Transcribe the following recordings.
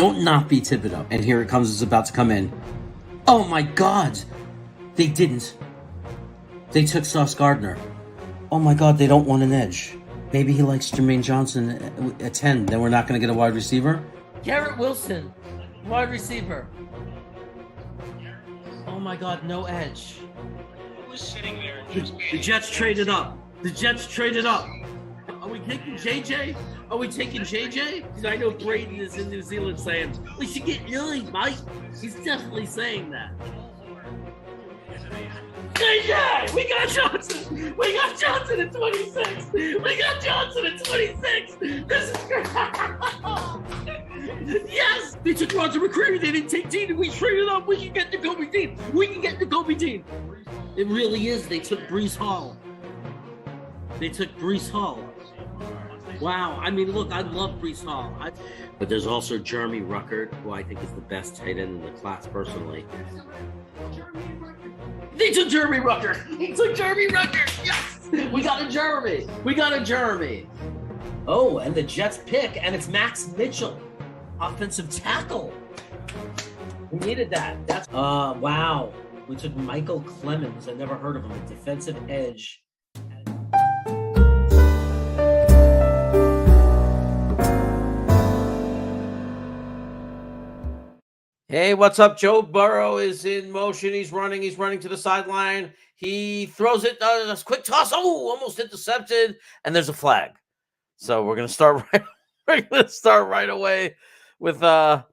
Don't not be Thibodeau. And here it comes. It's about to come in. Oh my God. They didn't. They took Sauce Gardner. Oh my God, they don't want an edge. Maybe he likes Jermaine Johnson at 10. Then we're not going to get a wide receiver? Garrett Wilson, wide receiver. Oh my God, no edge. Who's sitting there? The Jets traded up. The Jets traded up. Are we taking JJ? Are we taking JJ? Because I know Braden is in New Zealand saying, we should get Lily, Mike. He's definitely saying that. JJ! We got Johnson! We got Johnson at 26! We got Johnson at 26! This is great! Yes! They took Roger McCreary, they didn't take Dean, and we traded up. We can get to Kobe Dean. We can get to Kobe Dean. It really is. They took Breece Hall. They took Breece Hall. Wow. I mean, look, I love Breece Hall. But there's also Jeremy Ruckert, who I think is the best tight end in the class personally. They took Jeremy Ruckert. He took Jeremy Ruckert. Yes! We got a Jeremy. We got a Jeremy. Oh, and the Jets pick, and it's Max Mitchell, offensive tackle. We needed that. That's wow. We took Michael Clemens. I never heard of him. A defensive edge. Hey, what's up? Joe Burrow is in motion. He's running to the sideline. He throws it, a quick toss. Oh, almost intercepted. And there's a flag. So we're going to start right away with a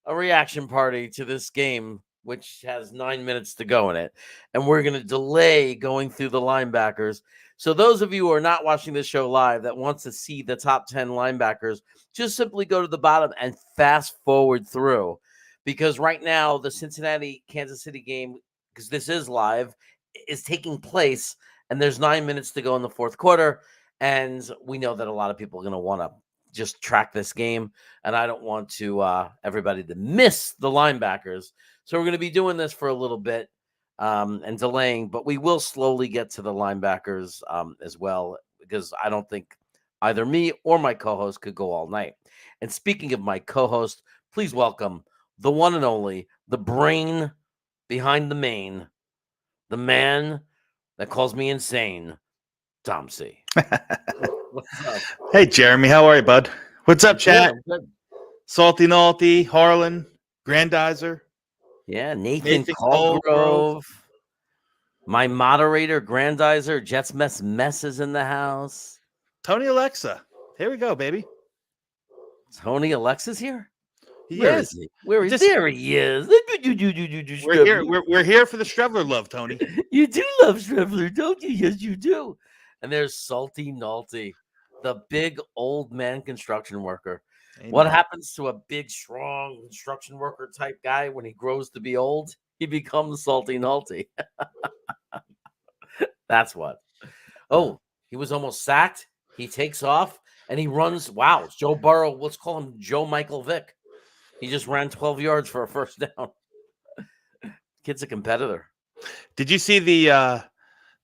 reaction party to this game, which has 9 minutes to go in it. And we're going to delay going through the linebackers. So those of you who are not watching this show live that wants to see the top 10 linebackers, just simply go to the bottom and fast forward through. Because right now, the Cincinnati-Kansas City game, because this is live, is taking place, and there's 9 minutes to go in the fourth quarter, and we know that a lot of people are going to want to just track this game, and I don't want to everybody to miss the linebackers. So we're going to be doing this for a little bit and delaying, but we will slowly get to the linebackers as well, because I don't think either me or my co-host could go all night. And speaking of my co-host, please welcome the one and only, the brain behind the mane, the man that calls me insane, Tom C. What's up? Hey, Jeremy. How are you, bud? What's up, chat? Good. Salty Naughty, Harlan, Grandizer. Yeah, Nathan Colgrove. My moderator, Grandizer, Jets Mess is in the house. Tony Alexa. Here we go, baby. Tony Alexa's here? Where is he? There he is. We're here for the Strevler love, Tony. You do love Strevler, don't you? Yes, you do. And there's Salty Naughty, the big old man construction worker. Amen. What happens to a big, strong construction worker type guy when he grows to be old? He becomes Salty Naughty. That's what. Oh, he was almost sacked. He takes off and he runs. Wow, Joe Burrow. Let's call him Joe Michael Vick. He just ran 12 yards for a first down. Kid's a competitor. Did you see the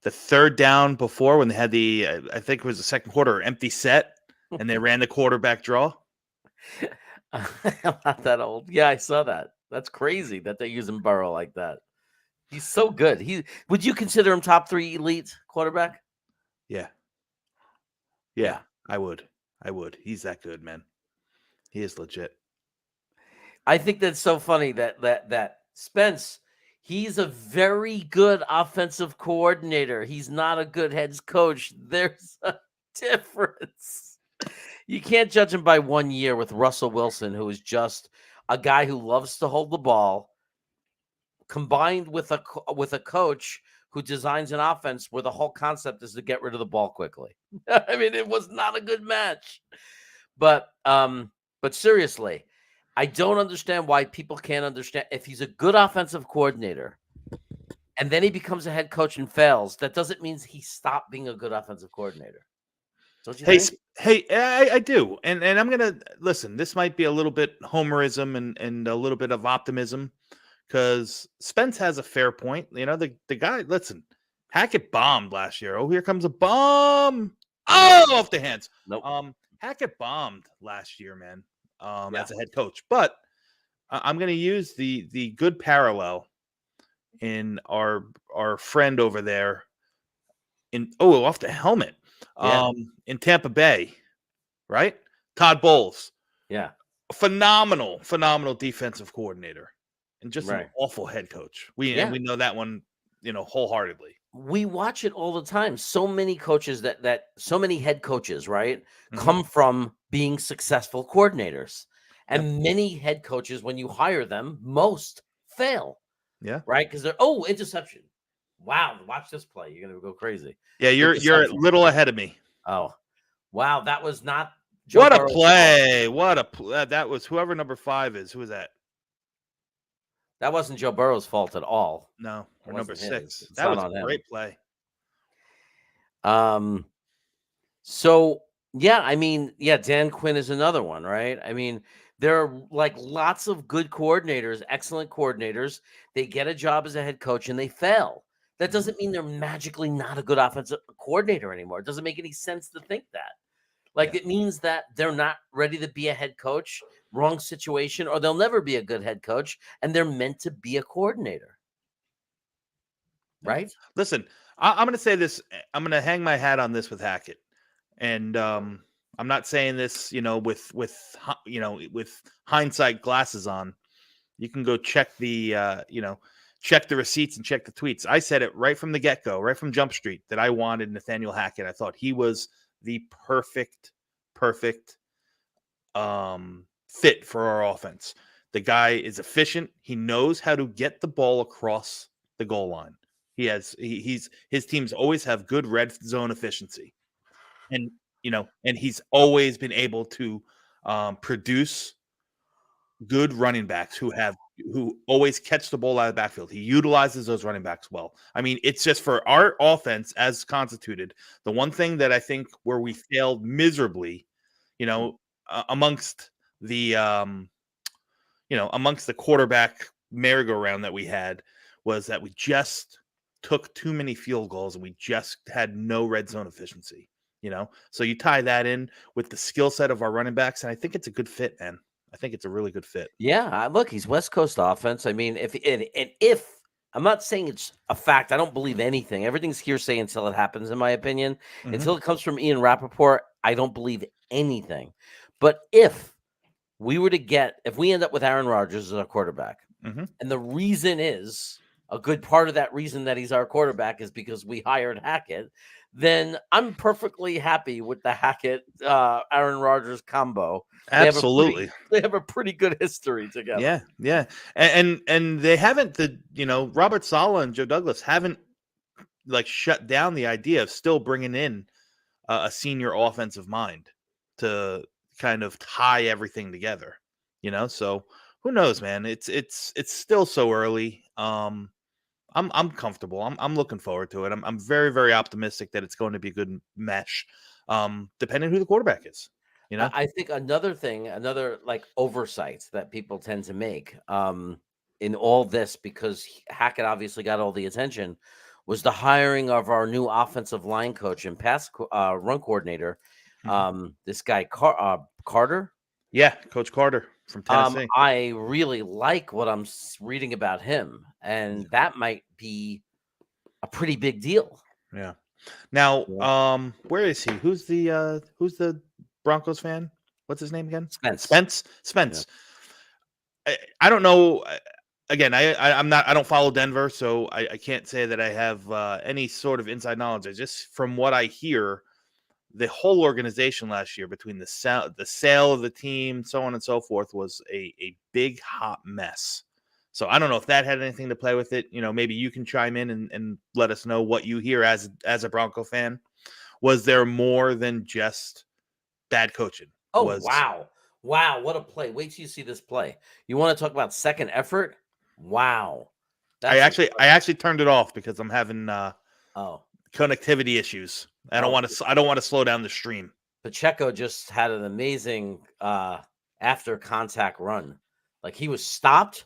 third down before when they had the, I think it was the second quarter, empty set, and they ran the quarterback draw? I'm not that old. Yeah, I saw that. That's crazy that they're using Burrow like that. He's so good. Would you consider him top 3 elite quarterback? Yeah, I would. He's that good, man. He is legit. I think that's so funny that Spence, he's a very good offensive coordinator. He's not a good head coach. There's a difference. You can't judge him by 1 year with Russell Wilson, who is just a guy who loves to hold the ball, combined with a coach who designs an offense where the whole concept is to get rid of the ball quickly. I mean, it was not a good match. But seriously, I don't understand why people can't understand. If he's a good offensive coordinator and then he becomes a head coach and fails, that doesn't mean he stopped being a good offensive coordinator. Don't you think? Hey, I do. And I'm going to listen. This might be a little bit homerism and a little bit of optimism because Spence has a fair point. You know, the guy, listen, Hackett bombed last year. Oh, here comes a bomb. Oh, off the hands. Nope. Hackett bombed last year, man. As a head coach. But I'm going to use the good parallel in our friend over there off the helmet Yeah. in Tampa Bay, right? Todd Bowles, Yeah. phenomenal defensive coordinator, and just an Right. awful head coach. We Yeah. know that one, wholeheartedly. We watch it all the time. So many coaches so many head coaches, right, Mhm. come from being successful coordinators. Yep. And many head coaches, when you hire them, most fail, Yeah. right? Because they're interception. Wow, watch this play. You're gonna go crazy. Yeah, you're a Interception. little ahead of me. Oh, wow, that was not Joe What a Burrow's fault. play! That was whoever number 5 is. Who is that? That wasn't Joe Burrow's fault at all. No, It or number wasn't his. 6. It's That not was on a him. great play. So yeah, I mean, Dan Quinn is another one, right? I mean, there are like lots of good coordinators, excellent coordinators. They get a job as a head coach and they fail. That doesn't mean they're magically not a good offensive coordinator anymore. It doesn't make any sense to think that. Like, Yeah. it means that they're not ready to be a head coach, wrong situation, or they'll never be a good head coach, and they're meant to be a coordinator. Yeah. Right? Listen, I'm going to say this. I'm going to hang my hat on this with Hackett, and I'm not saying this, with hindsight glasses on. You can go check the check the receipts and check the tweets. I said it right from the get-go, right from Jump Street, that I wanted Nathaniel Hackett. I thought he was the perfect fit for our offense. The guy is efficient. He knows how to get the ball across the goal line. His teams always have good red zone efficiency, and he's always been able to produce good running backs who always catch the ball out of the backfield. He utilizes those running backs well. I mean, it's just for our offense as constituted. The one thing that I think where we failed miserably, amongst the quarterback merry-go-round that we had, was that we just took too many field goals and we just had no red zone efficiency. So you tie that in with the skill set of our running backs, and I think it's a good fit, man. I think it's a really good fit. Yeah, look, he's West Coast offense. I mean, if I'm not saying it's a fact, I don't believe anything. Everything's hearsay until it happens, in my opinion. Mhm. Until it comes from Ian Rappaport, I don't believe anything. But if we end up with Aaron Rodgers as our quarterback, Mhm. and the reason is a good part of that reason that he's our quarterback is because we hired Hackett, then I'm perfectly happy with the Hackett Aaron Rodgers combo. Absolutely. They have a pretty good history together. Yeah. And they haven't Robert Saleh and Joe Douglas haven't shut down the idea of still bringing in a senior offensive mind to kind of tie everything together. So who knows, man? It's still so early. I'm comfortable. I'm looking forward to it. I'm very, very optimistic that it's going to be a good mesh. Depending who the quarterback is. I think another like oversight that people tend to make in all this, because Hackett obviously got all the attention, was the hiring of our new offensive line coach and pass run coordinator. This guy Carter. Yeah, Coach Carter from Tennessee. I really like what I'm reading about him, and that might be a pretty big deal. Yeah. Now, where is he? Who's the Broncos fan? What's his name again? Spence. Yeah. I don't know. Again, I don't follow Denver, so I can't say that I have any sort of inside knowledge. Just from what I hear, the whole organization last year, between the sale of the team, so on and so forth, was a big hot mess. So I don't know if that had anything to play with it. Maybe you can chime in and let us know what you hear as a Bronco fan. Was there more than just bad coaching? Wow, what a play. Wait till you see this play. You want to talk about second effort? Wow. I actually turned it off because I'm having connectivity issues. I don't want to slow down the stream. Pacheco just had an amazing after contact run. Like, he was stopped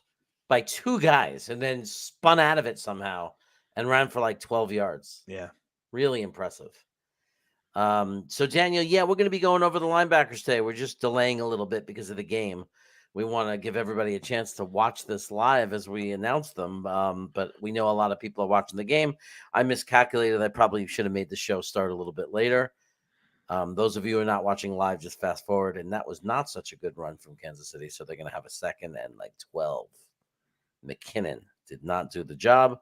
by two guys and then spun out of it somehow and ran for like 12 yards. Yeah. Really impressive. So Daniel, we're going to be going over the linebackers today. We're just delaying a little bit because of the game. we want to give everybody a chance to watch this live as we announce them. But we know a lot of people are watching the game. I miscalculated. I probably should have made the show start a little bit later. Those of you who are not watching live, just fast forward. And that was not such a good run from Kansas City. So they're going to have a 2nd and 12. McKinnon did not do the job.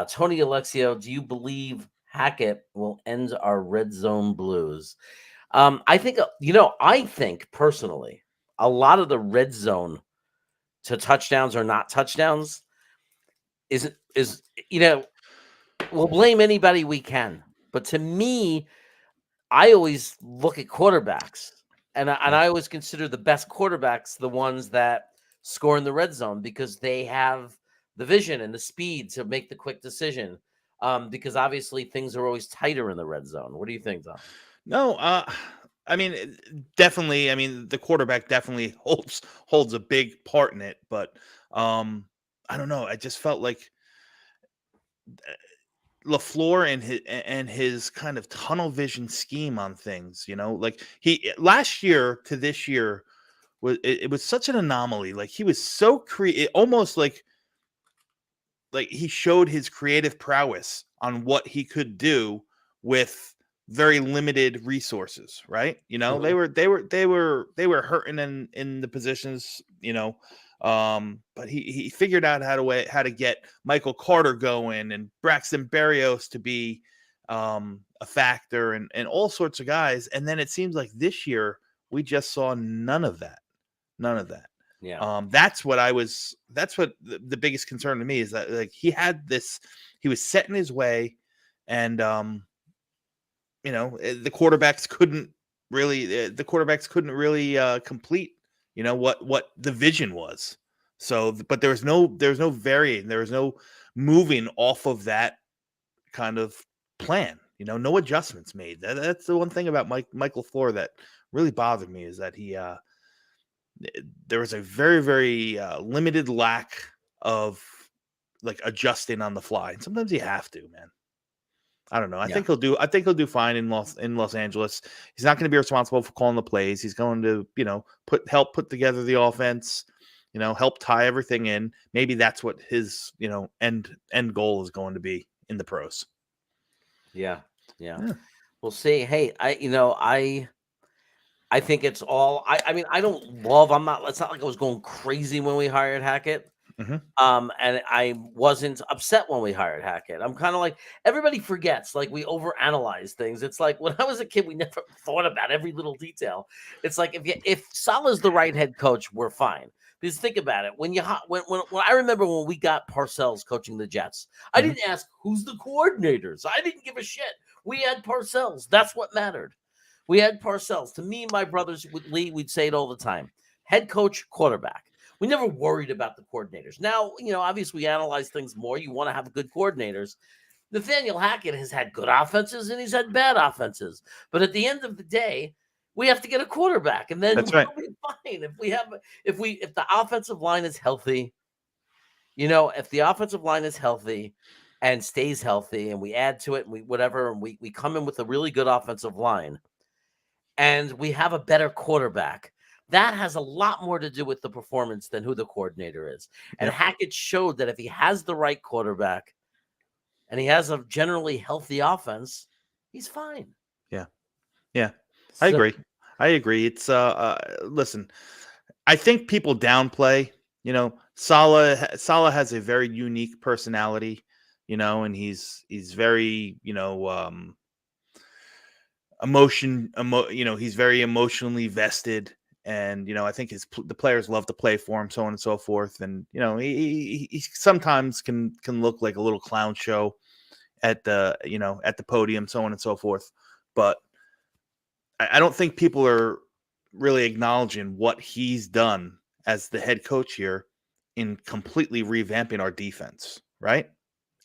Tony Alexio, do you believe Hackett will end our red zone blues? I think personally, a lot of the red zone to touchdowns or not touchdowns is we'll blame anybody we can. But to me, I always look at quarterbacks, and I always consider the best quarterbacks the ones that score in the red zone because they have the vision and the speed to make the quick decision. Because obviously things are always tighter in the red zone. What do you think, Tom? No, I mean, definitely. I mean, the quarterback definitely holds a big part in it, but I don't know. I just felt like LaFleur and his kind of tunnel vision scheme on things. Like he last year to this year it was such an anomaly. Like he was so almost like he showed his creative prowess on what he could do with very limited resources, right? Mhm. They were hurting in the positions, but he figured out how to get Michael Carter going and Braxton Berrios to be a factor and all sorts of guys. And then it seems like this year we just saw none of that. Yeah. That's what the biggest concern to me is that like he was set in his way, and the quarterbacks couldn't really complete what the vision was. So, but there was no varying, there was no moving off of that kind of plan. No adjustments made. That's the one thing about Michael LaFleur that really bothered me is that there was a very, very limited lack of like adjusting on the fly, and sometimes you have to, man. I don't know. I think he'll do fine in Los Angeles. He's not going to be responsible for calling the plays. He's going to, help put together the offense, help tie everything in. Maybe that's what his, end goal is going to be in the pros. Yeah. We'll see. Hey, I think it's all. I mean, I don't love. I'm not. It's not like I was going crazy when we hired Hackett. Mhm. And I wasn't upset when we hired Hackett. I'm kind of like everybody forgets. Like we overanalyze things. It's like when I was a kid, we never thought about every little detail. It's like if Salah's the right head coach, we're fine. Because think about it. When I remember when we got Parcells coaching the Jets, I Mhm. didn't ask who's the coordinators. I didn't give a shit. We had Parcells. That's what mattered. We had Parcells. To me, my brothers with Lee, we'd say it all the time. Head coach, quarterback. We never worried about the coordinators. Now, obviously we analyze things more. You want to have good coordinators. Nathaniel Hackett has had good offenses and he's had bad offenses. But at the end of the day, we have to get a quarterback. And then That's right. we'll be fine. If the offensive line is healthy, if the offensive line is healthy and stays healthy and we add to it and we come in with a really good offensive line and we have a better quarterback, that has a lot more to do with the performance than who the coordinator is. And Yep. Hackett showed that if he has the right quarterback and he has a generally healthy offense, he's fine. Yeah. I So, agree. It's listen, I think people downplay, Salah has a very unique personality, and he's very, he's very emotionally vested, and I think the players love to play for him, so on and so forth. And he sometimes can look like a little clown show at the at the podium, so on and so forth. But I don't think people are really acknowledging what he's done as the head coach here in completely revamping our defense. Right?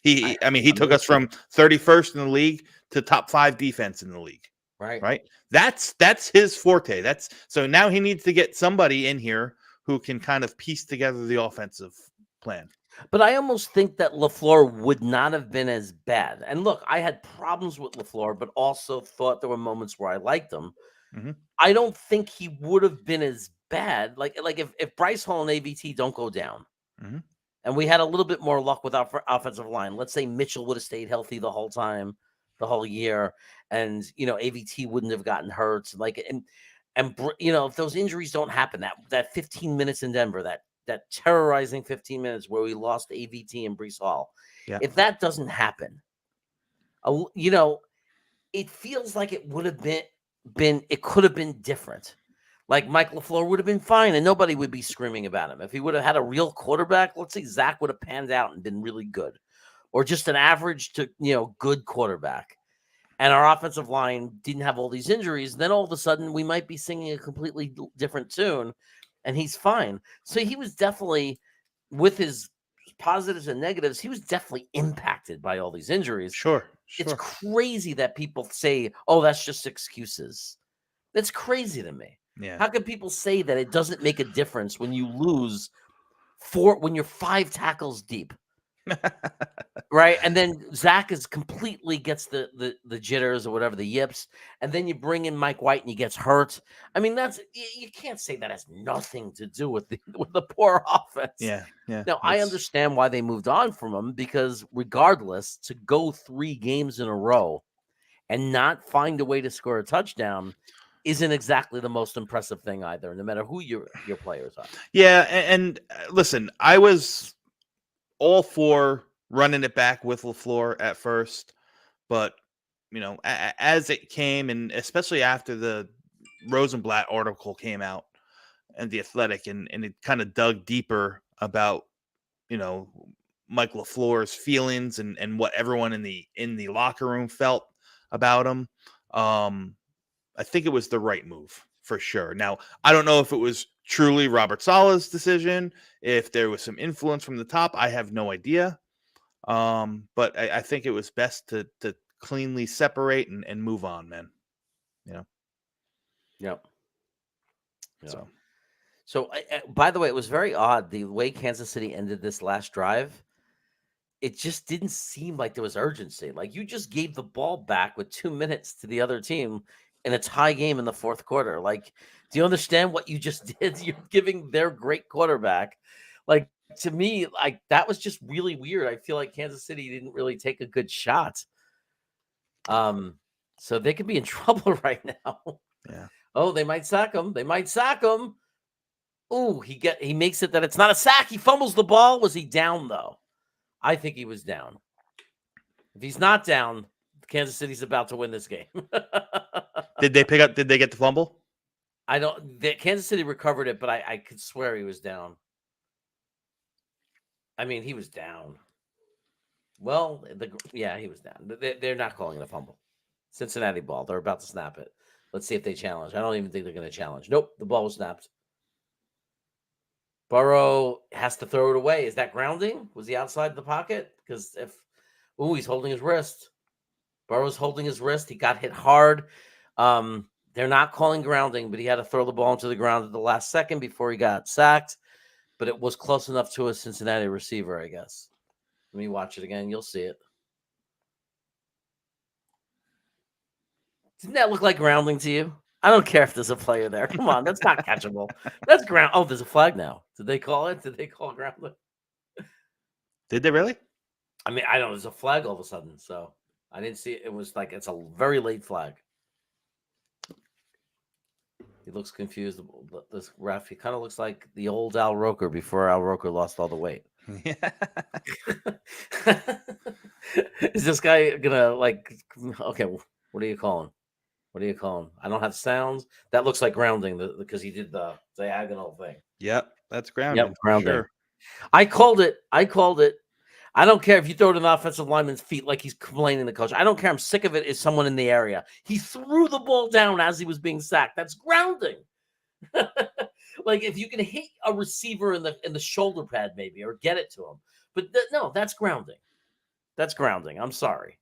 He took us from 31st in the league to top 5 defense in the league. Right. That's his forte. So now he needs to get somebody in here who can kind of piece together the offensive plan. But I almost think that LaFleur would not have been as bad. And look, I had problems with LaFleur, but also thought there were moments where I liked him. Mhm. I don't think he would have been as bad. Like if Bryce Hall and AVT don't go down, Mhm. and we had a little bit more luck with our offensive line. Let's say Mitchell would have stayed healthy the whole time, the whole year, and AVT wouldn't have gotten hurt. If those injuries don't happen, that 15 minutes in Denver, that terrorizing 15 minutes where we lost AVT and Brees Hall, Yeah. if that doesn't happen, it feels like it would have been it could have been different. Like Mike LaFleur would have been fine and nobody would be screaming about him. If he would have had a real quarterback, let's say Zach would have panned out and been really good, or just an average to, good quarterback. And our offensive line didn't have all these injuries. Then all of a sudden we might be singing a completely different tune and he's fine. So he was definitely, with his positives and negatives, he was definitely impacted by all these injuries. Sure. It's crazy that people say, oh, that's just excuses. That's crazy to me. Yeah. How can people say that it doesn't make a difference when you lose when you're 5 tackles deep? Right. And then Zach completely gets the jitters or whatever, the yips. And then you bring in Mike White and he gets hurt. I mean, you can't say that has nothing to do with the poor offense. Yeah. Now, I understand why they moved on from him, because regardless, to go 3 games in a row and not find a way to score a touchdown isn't exactly the most impressive thing either, no matter who your players are. Yeah, and listen, I was all for running it back with LaFleur at first, but as it came, and especially after the Rosenblatt article came out and the Athletic, and it kind of dug deeper about Mike LaFleur's feelings and what everyone in the locker room felt about him. I think it was the right move for sure. Now, I don't know if it was truly Robert Saleh's decision, if there was some influence from the top. I have no idea. But I think it was best to cleanly separate and move on, man. Yep. So by the way, it was very odd the way Kansas City ended this last drive. It just didn't seem like there was urgency. Like, you just gave the ball back with 2 minutes to the other team in a tie game in the fourth quarter. Like, do you understand what you just did? You're giving their great quarterback. Like, to me, like, that was just really weird. I feel like Kansas City didn't really take a good shot. So they could be in trouble right now. Yeah. Oh, they might sack him. They might sack him. Oh, he makes it that it's not a sack. He fumbles the ball. Was he down though? I think he was down. If he's not down, Kansas City's about to win this game. Did they get the fumble? Kansas City recovered it, but I could swear he was down. I mean, he was down. Well, he was down. They're not calling it a fumble. Cincinnati ball. They're about to snap it. Let's see if they challenge. I don't even think they're going to challenge. Nope, the ball was snapped. Burrow has to throw it away. Is that grounding? Was he outside the pocket? Because he's holding his wrist. Burrow's holding his wrist. He got hit hard. They're not calling grounding, but he had to throw the ball into the ground at the last second before he got sacked. But it was close enough to a Cincinnati receiver, I guess. Let me watch it again. You'll see it. Didn't that look like grounding to you? I don't care if there's a player there. Come on, that's not catchable. That's ground. Oh, there's a flag now. Did they call it? Did they call grounding? Did they really? I mean, I don't know. There's a flag all of a sudden, so I didn't see it. It was like, it's a very late flag. He looks confused. This ref, he kind of looks like the old Al Roker before Al Roker lost all the weight. Is this guy gonna okay, what are you calling? What are you calling? I don't have sounds. That looks like grounding because he did the diagonal thing. Yep, that's grounding. Yep, grounding. Sure. I called it. I don't care if you throw it in the offensive lineman's feet like he's complaining to the coach. I don't care. I'm sick of it. Is someone in the area? He threw the ball down as he was being sacked. That's grounding. Like, if you can hit a receiver in the shoulder pad maybe, or get it to him. But no, that's grounding. That's grounding. I'm sorry.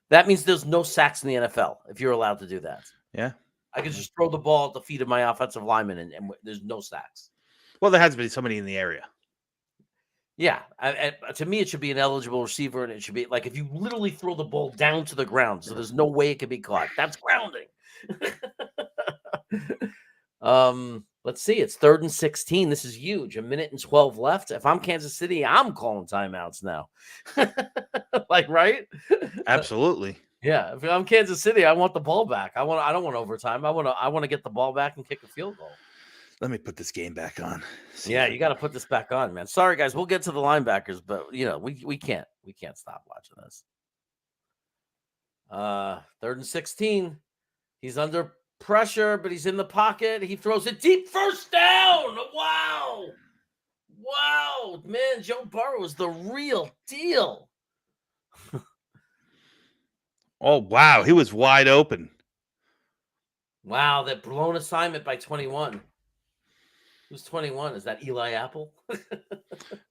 That means there's no sacks in the NFL if you're allowed to do that. Yeah. I could just throw the ball at the feet of my offensive lineman and there's no sacks. Well, there has to be somebody in the area. Yeah. To me, it should be an eligible receiver, and it should be like if you literally throw the ball down to the ground, so there's no way it can be caught. That's grounding. Let's see. It's 3rd and 16. This is huge. 1:12 left. If I'm Kansas City, I'm calling timeouts now. Like, right? Absolutely. Yeah. If I'm Kansas City, I want the ball back. I don't want overtime. I want to get the ball back and kick a field goal. Let me put this game back on. Yeah, you got to put this back on, man. Sorry, guys. We'll get to the linebackers, but we can't stop watching this. 3rd and 16. He's under pressure, but he's in the pocket. He throws it deep. First down. Wow. Man, Joe Burrow is the real deal. Oh, wow. He was wide open. Wow, that blown assignment by 21. Who's 21? Is that Eli Apple?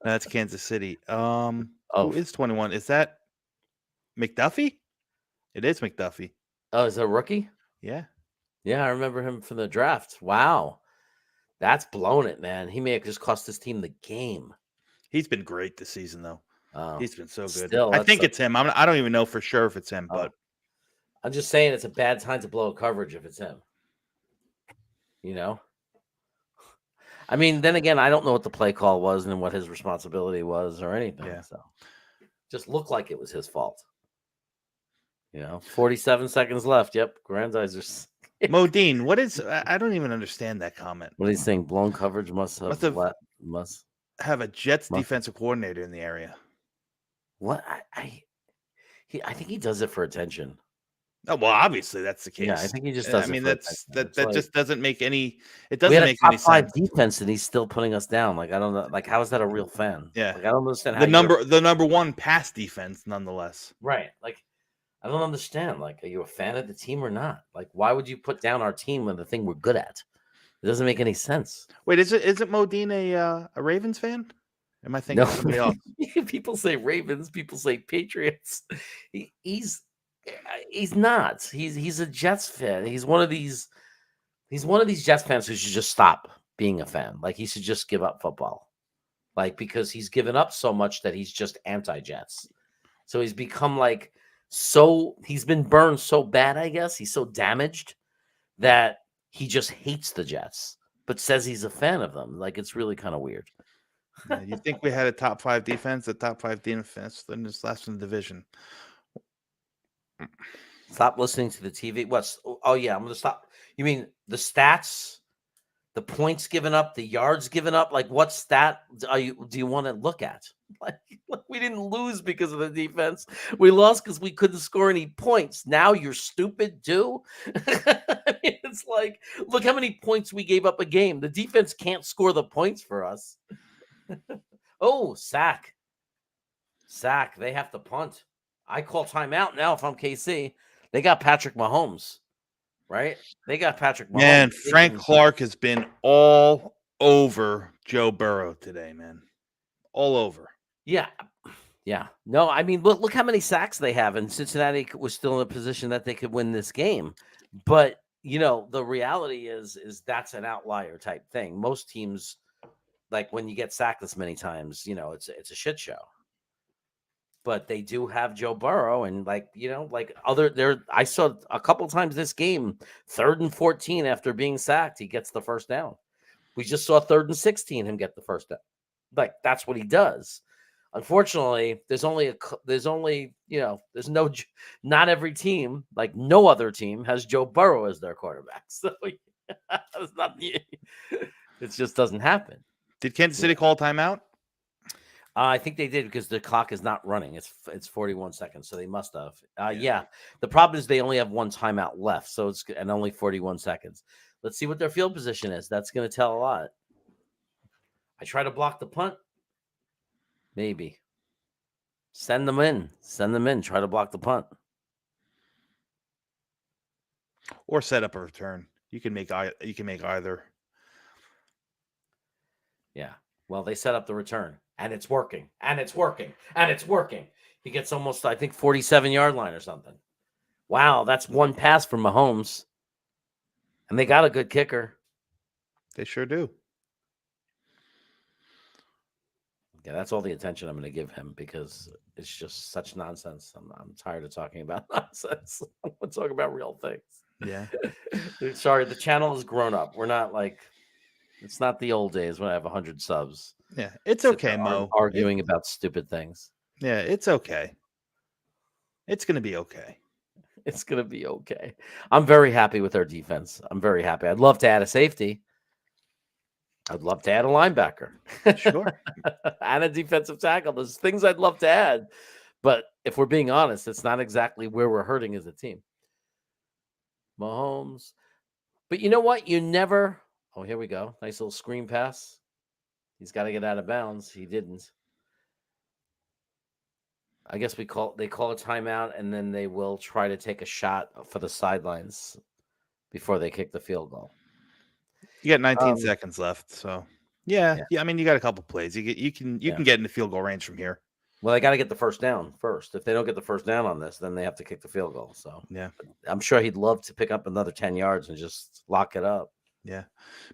That's Kansas City. Who is 21? Is that McDuffie? It is McDuffie. Oh, is that a rookie? Yeah. Yeah, I remember him from the draft. Wow. That's blown it, man. He may have just cost his team the game. He's been great this season, though. Oh, He's been so good. still, I think it's him. I don't even know for sure if it's him, but I'm just saying it's a bad time to blow a coverage if it's him. I mean, then again, I don't know what the play call was and what his responsibility was or anything. Yeah. So just looked like it was his fault. 47 seconds left. Yep. Grandizer. Modine, what is? I don't even understand that comment. What he's saying? Blown coverage must have a Jets defensive coordinator in the area. What? I think he does it for attention. Oh, well, obviously that's the case. Yeah, I think he just does. I mean, that just doesn't make any. It We doesn't had a make top any 5 sense. defense, and he's still putting us down. Like, I don't know. Like, how is that a real fan? Yeah, like, I don't understand. The number one pass defense, nonetheless. Right. Like, I don't understand. Like, are you a fan of the team or not? Like, why would you put down our team when the thing we're good at? It doesn't make any sense. Wait, isn't Modine a Ravens fan? Am I thinking of somebody else? People say Ravens. People say Patriots. He's not. He's a Jets fan. He's one of these Jets fans who should just stop being a fan. Like, he should just give up football. Like, because he's given up so much that he's just anti-Jets. So he's become like he's been burned so bad, I guess. He's so damaged that he just hates the Jets, but says he's a fan of them. Like, it's really kind of weird. Yeah, you think we had a top 5 defense, then just last in the division. Stop listening to the TV. Oh yeah, I'm gonna stop. You mean the stats, the points given up, the yards given up? Like, what stat do you want to look at? Like, we didn't lose because of the defense. We lost because we couldn't score any points. Now you're stupid too. I mean, it's like, look how many points we gave up a game. The defense can't score the points for us. Oh, sack. They have to punt. I call timeout now if I'm KC. They got Patrick Mahomes, right? They got Patrick Mahomes. Man, Frank Clark has been all over Joe Burrow today, man. All over. Yeah. No, I mean, look how many sacks they have, and Cincinnati was still in a position that they could win this game. But, the reality is that's an outlier type thing. Most teams, like, when you get sacked this many times, it's a shit show. But they do have Joe Burrow, and I saw a couple times this game, 3rd and 14 after being sacked, he gets the first down. We just saw 3rd and 16 him get the first down. Like, that's what he does. Unfortunately, not every team, like no other team, has Joe Burrow as their quarterback. So it just doesn't happen. Did Kansas City call timeout? I think they did because the clock is not running. It's 41 seconds, so they must have. Yeah. The problem is they only have one timeout left, so it's and only 41 seconds. Let's see what their field position is. That's going to tell a lot. I try to block the punt. Maybe. Send them in. Try to block the punt. Or set up a return. You can make either. Yeah. Well, they set up the return, and it's working. He gets almost, I think, 47-yard line or something. Wow, that's one pass from Mahomes. And they got a good kicker. They sure do. Yeah, that's all the attention I'm going to give him because it's just such nonsense. I'm tired of talking about nonsense. I want to talk about real things. Yeah. Sorry, the channel has grown up. We're not like It's not the old days when I have 100 subs. Yeah, it's Sit okay, there Mo. arguing about stupid things. Yeah, it's okay. It's gonna be okay. It's going to be okay. I'm very happy with our defense. I'm very happy. I'd love to add a safety. I'd love to add a linebacker. Sure. And a defensive tackle. There's things I'd love to add. But if we're being honest, it's not exactly where we're hurting as a team. Mahomes. But you know what? You never. Oh, here we go. Nice little screen pass. He's got to get out of bounds. He didn't. I guess they call a timeout, and then they will try to take a shot for the sidelines before they kick the field goal. You got 19 seconds left, so yeah. I mean, you got a couple plays. You can get in the field goal range from here. Well, they got to get the first down first. If they don't get the first down on this, then they have to kick the field goal. So yeah, I'm sure he'd love to pick up another 10 yards and just lock it up. Yeah,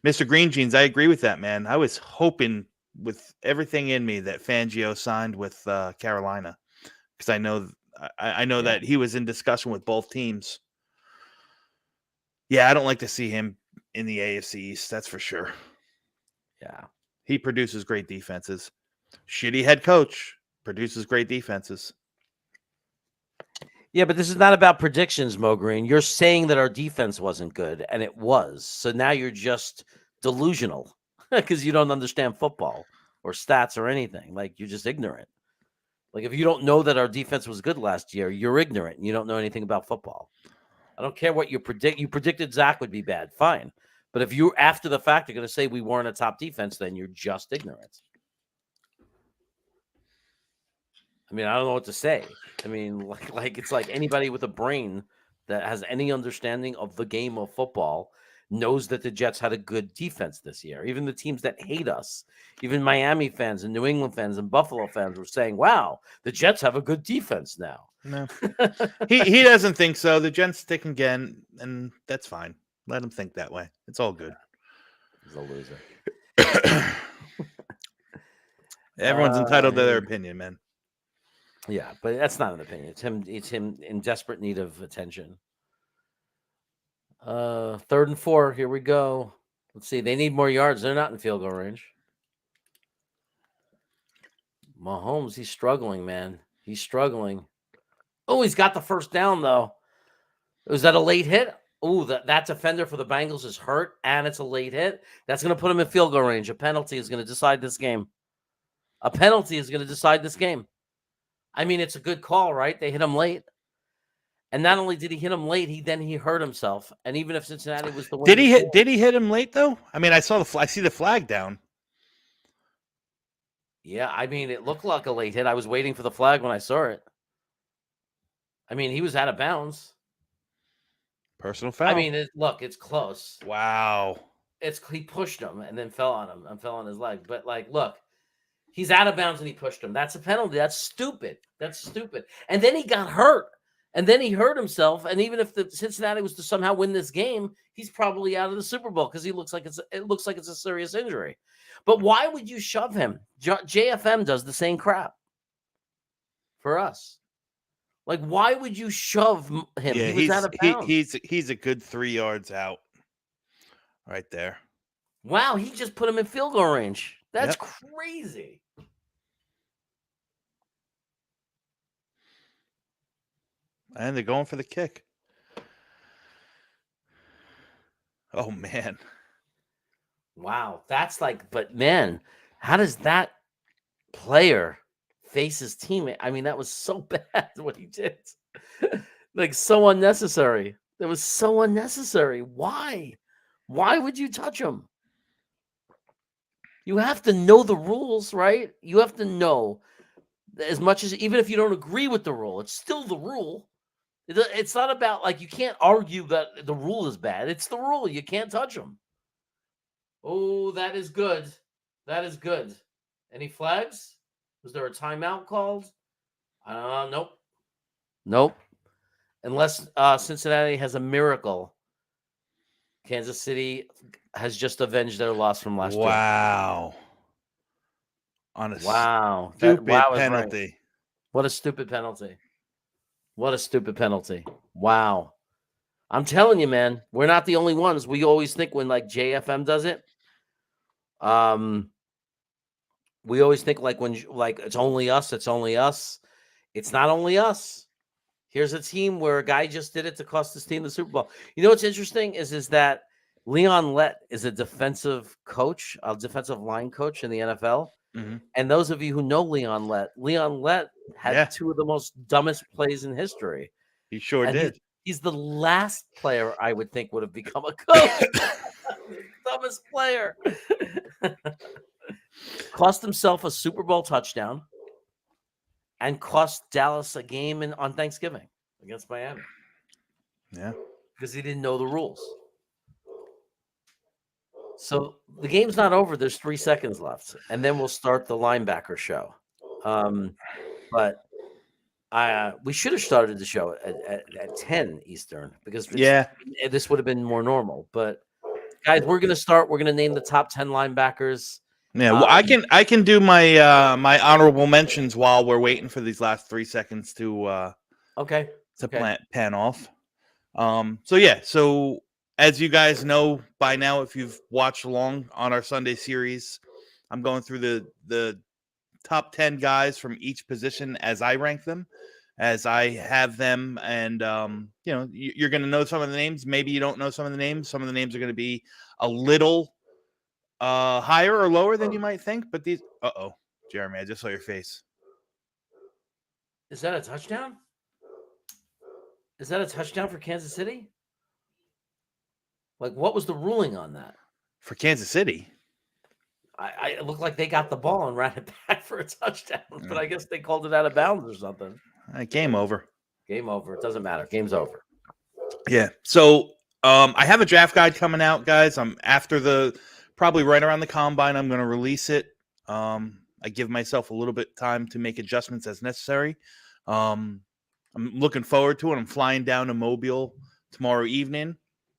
Mr. Green Jeans, I agree with that, man. I was hoping with everything in me that Fangio signed with Carolina, because I know that he was in discussion with both teams. Yeah, I don't like to see him in the AFC East, that's for sure. Yeah. He produces great defenses. Shitty head coach produces great defenses. Yeah, but this is not about predictions, Mo Green. You're saying that our defense wasn't good, and it was. So now you're just delusional because you don't understand football or stats or anything. Like, you're just ignorant. Like, if you don't know that our defense was good last year, you're ignorant. And you don't know anything about football. I don't care what you predict. You predicted Zach would be bad. Fine. But if you, after the fact, are going to say we weren't a top defense, then you're just ignorant. I mean, I don't know what to say. I mean, like it's like anybody with a brain that has any understanding of the game of football knows that the Jets had a good defense this year. Even the teams that hate us, even Miami fans and New England fans and Buffalo fans were saying, wow, the Jets have a good defense now. No, he doesn't think so. The Jets stick again, and that's fine. Let him think that way. It's all good. He's a loser. Everyone's entitled to their opinion, man. Yeah, but that's not an opinion. It's him in desperate need of attention. 3rd and 4. Here we go. Let's see. They need more yards. They're not in field goal range. Mahomes, he's struggling, man. He's struggling. Oh, he's got the first down, though. Was that a late hit? Oh, that defender for the Bengals is hurt, and it's a late hit. That's going to put him in field goal range. A penalty is going to decide this game. A penalty is going to decide this game. I mean, it's a good call, right? They hit him late. And not only did he hit him late, he hurt himself. And even if Cincinnati was the winner, did he hit him late though? I mean, I see the flag down. Yeah, I mean, it looked like a late hit. I was waiting for the flag when I saw it. I mean, he was out of bounds. Personal foul. I mean, look, it's close. Wow. He pushed him and then fell on him and fell on his leg. But look, he's out of bounds and he pushed him. That's a penalty. That's stupid. And then he got hurt. And then he hurt himself. And even if the Cincinnati was to somehow win this game, he's probably out of the Super Bowl because it looks like it's a serious injury. But why would you shove him? JFM does the same crap for us. Like, why would you shove him? Yeah, he was out of bounds. He's a good 3 yards out right there. Wow, he just put him in field goal range. That's crazy. And they're going for the kick. Oh, man. Wow. That's but man, how does that player face his teammate? I mean, that was so bad what he did. So unnecessary. That was so unnecessary. Why? Why would you touch him? You have to know the rules, right? You have to know as much as, even if you don't agree with the rule, it's still the rule. It's not about you can't argue that the rule is bad. It's the rule. You can't touch them. Oh, that is good. That is good. Any flags? Was there a timeout called? Nope. Unless Cincinnati has a miracle. Kansas City has just avenged their loss from last year. Wow. On a stupid penalty. Right. What a stupid penalty. What a stupid penalty. Wow. I'm telling you, man, we're not the only ones. We always think when JFM does it, We always think like it's only us. It's only us. It's not only us. Here's a team where a guy just did it to cost his team the Super Bowl. You know what's interesting is that Leon Lett is a defensive coach, a defensive line coach in the NFL. Mm-hmm. And those of you who know Leon Lett had two of the most dumbest plays in history. He sure did. He's the last player I would think would have become a coach. Dumbest player. Cost himself a Super Bowl touchdown and cost Dallas a game on Thanksgiving against Miami. Yeah. Because he didn't know the rules. So the game's not over. There's 3 seconds left. And then we'll start the linebacker show. But we should have started the show at 10 Eastern because this would have been more normal. But guys, we're going to name the top 10 linebackers. Yeah, well, I can do my my honorable mentions while we're waiting for these last 3 seconds to pan off. So as you guys know by now, if you've watched along on our Sunday series, I'm going through the top 10 guys from each position as I rank them, as I have them, and you're going to know some of the names. Maybe you don't know some of the names. Some of the names are going to be a little higher or lower than you might think, but these. Jeremy, I just saw your face. Is that a touchdown? Is that a touchdown for Kansas City? Like, what was the ruling on that? For Kansas City? It looked like they got the ball and ran it back for a touchdown, but I guess they called it out of bounds or something. Game over. Game over. It doesn't matter. Game's over. Yeah. So I have a draft guide coming out, guys. I'm probably right around the combine. I'm going to release it. I give myself a little bit time to make adjustments as necessary. I'm looking forward to it. I'm flying down to Mobile tomorrow evening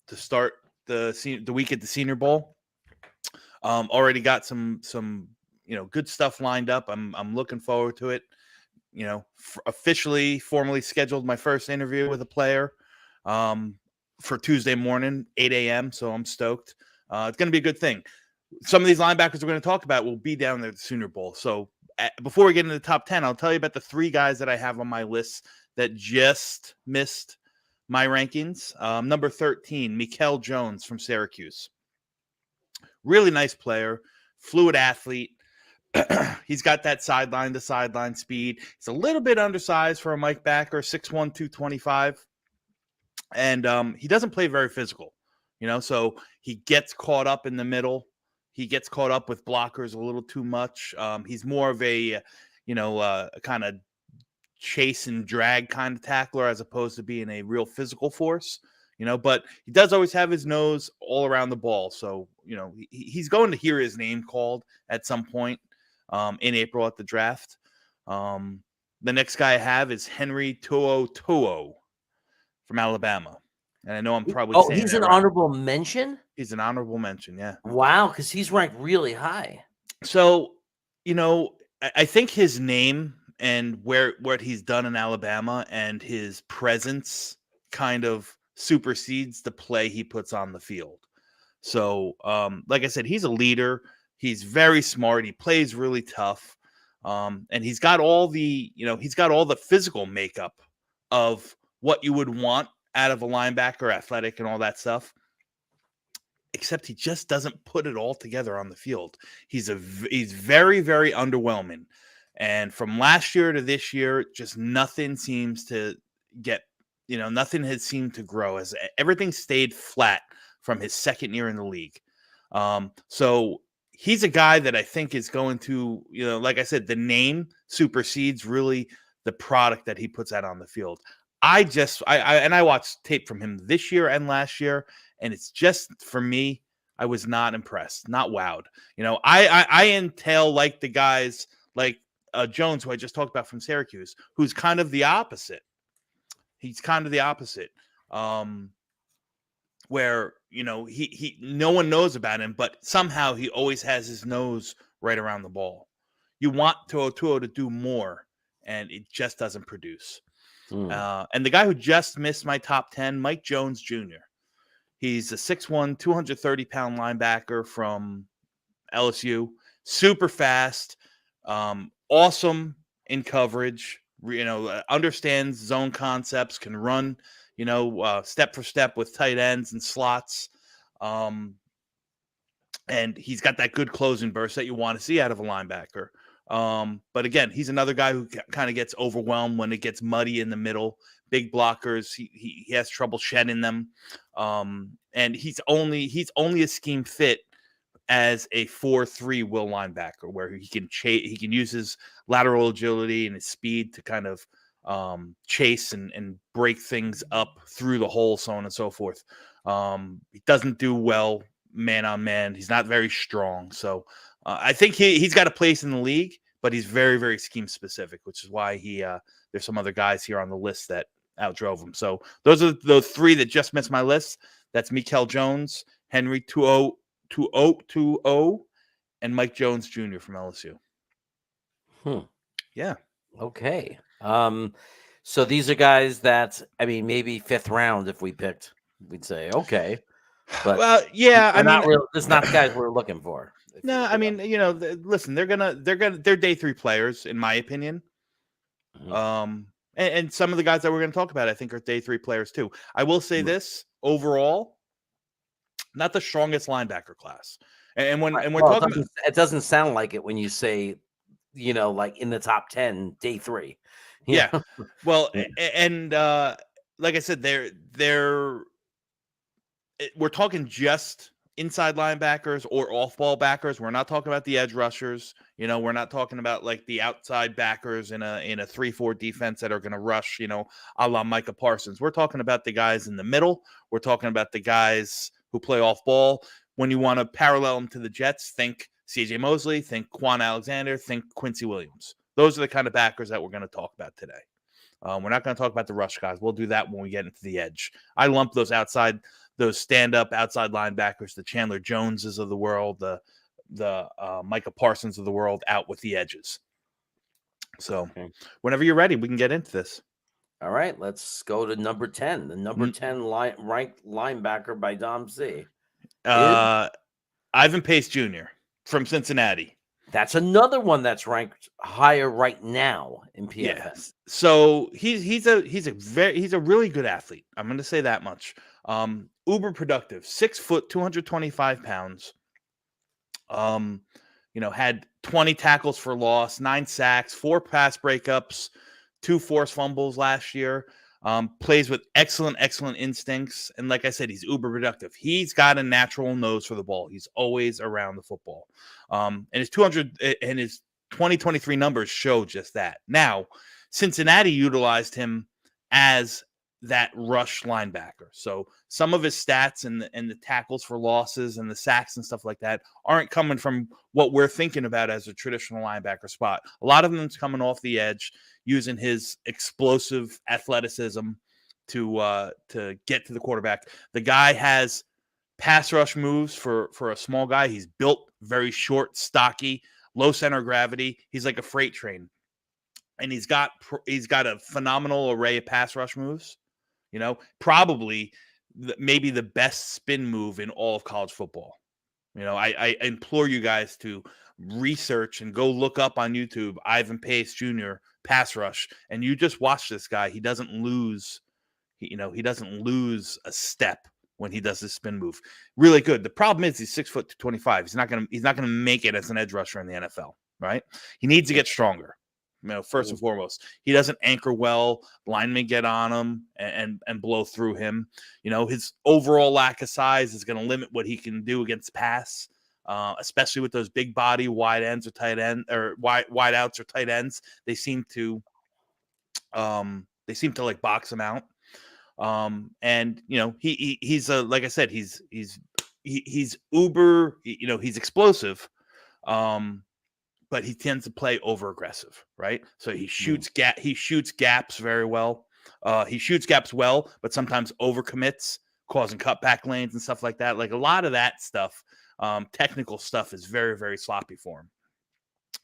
to start the week at the Senior Bowl. Already got some good stuff lined up. I'm looking forward to it. Formally scheduled my first interview with a player for Tuesday morning, 8 a.m. So I'm stoked. It's going to be a good thing. Some of these linebackers we're going to talk about will be down there at the Senior Bowl. So before we get into the top 10, I'll tell you about the 3 guys that I have on my list that just missed my rankings. Number 13, Mikel Jones from Syracuse. Really nice player, fluid athlete. He's got that sideline to sideline speed. He's a little bit undersized for a Mike backer, 6'1", 225. And he doesn't play very physical, so he gets caught up in the middle. He gets caught up with blockers a little too much. He's more of a kind of chase and drag kind of tackler as opposed to being a real physical force, but he does always have his nose all around the ball. So, he's going to hear his name called at some point in April at the draft. The next guy I have is Henry To'oTo'o from Alabama. And I know I'm probably saying he's an honorable mention? He's an honorable mention, yeah. Wow, because he's ranked really high. So, I think his name and what he's done in Alabama and his presence kind of supersedes the play he puts on the field. So, like I said, he's a leader. He's very smart. He plays really tough. And he's got all the physical makeup of what you would want out of a linebacker, athletic and all that stuff. Except he just doesn't put it all together on the field. He's very, very underwhelming. And from last year to this year, just nothing seems to nothing has seemed to grow, as everything stayed flat from his second year in the league. So he's a guy that I think is going to, like I said, the name supersedes really the product that he puts out on the field. I watched tape from him this year and last year, and it's just, for me, I was not impressed, not wowed. I entail like the guys like Jones, who I just talked about from Syracuse, who's kind of the opposite. He's kind of the opposite, where he no one knows about him, but somehow he always has his nose right around the ball. You want To'oTo'o to do more, and it just doesn't produce. And the guy who just missed my top 10, Mike Jones Jr. He's a 6'1", 230-pound linebacker from LSU. Super fast, awesome in coverage. Understands zone concepts, can run, step for step with tight ends and slots. And he's got that good closing burst that you want to see out of a linebacker. But again, he's another guy who kind of gets overwhelmed when it gets muddy in the middle. Big blockers, he has trouble shedding them. And he's only a scheme fit as a 4-3 will linebacker, where he can use his lateral agility and his speed to kind of chase and break things up through the hole, so on and so forth. He doesn't do well man on man. He's not very strong. So I think he's got a place in the league, but he's very, very scheme specific, which is why there's some other guys here on the list that outdrove him. So those are the three that just missed my list. That's Mikael Jones, Henry 2020, and Mike Jones Jr. from LSU. Yeah. Okay. So these are guys that, I mean, maybe 5th round if we picked, we'd say okay. But well, yeah, it's not the guys we're looking for. No, I mean, listen, they're day 3 players, in my opinion. Mm-hmm. And some of the guys that we're going to talk about, I think, are day 3 players too. I will say this overall, not the strongest linebacker class. And when we're talking, it doesn't sound like it when you say, like in the top 10, day 3. Yeah. Well, and like I said, we're talking just inside linebackers or off-ball backers. We're not talking about the edge rushers. We're not talking about like the outside backers in a 3-4 defense that are going to rush, a la Micah Parsons. We're talking about the guys in the middle. We're talking about the guys who play off-ball. When you want to parallel them to the Jets, think C.J. Mosley, think Quan Alexander, think Quincy Williams. Those are the kind of backers that we're going to talk about today. We're not going to talk about the rush guys. We'll do that when we get into the edge. I lump those stand-up outside linebackers, the Chandler Joneses of the world, the Micah Parsons of the world, out with the edges. So whenever you're ready, we can get into this. All right, let's go to number 10. The number 10 ranked linebacker by Dom C. Ivan Pace Jr. from Cincinnati. That's another one that's ranked higher right now in PFF. Yes. So he's a really good athlete. I'm going to say that much. Uber productive, 6 foot, 225 pounds. Had 20 tackles for loss, 9 sacks, 4 pass breakups, 2 forced fumbles last year. Plays with excellent instincts. And like I said, he's uber productive. He's got a natural nose for the ball. He's always around the football. And his 2023 numbers show just that. Now, Cincinnati utilized him as that rush linebacker. So some of his stats and the tackles for losses and the sacks and stuff like that aren't coming from what we're thinking about as a traditional linebacker spot. A lot of them's coming off the edge, using his explosive athleticism to get to the quarterback. The guy has pass rush moves for a small guy. He's built very short, stocky, low center of gravity. He's like a freight train. And he's got a phenomenal array of pass rush moves. Probably maybe the best spin move in all of college football. I implore you guys to research and go look up on YouTube Ivan Pace Jr. pass rush, and you just watch this guy. He doesn't lose, he doesn't lose a step when he does this spin move. Really good. The problem is he's 6 foot 225. He's not gonna make it as an edge rusher in the NFL, right? He needs to get stronger. First and foremost, he doesn't anchor well. Linemen get on him and blow through him. His overall lack of size is going to limit what he can do against pass, especially with those big body wide ends or tight end or wide outs or tight ends. They seem to like box him out. He's like I said, he's uber. He's explosive. But he tends to play over aggressive, right? So he shoots gaps very well. He shoots gaps well, but sometimes overcommits, causing cutback lanes and stuff like that. Like a lot of that stuff, technical stuff, is very, very sloppy for him.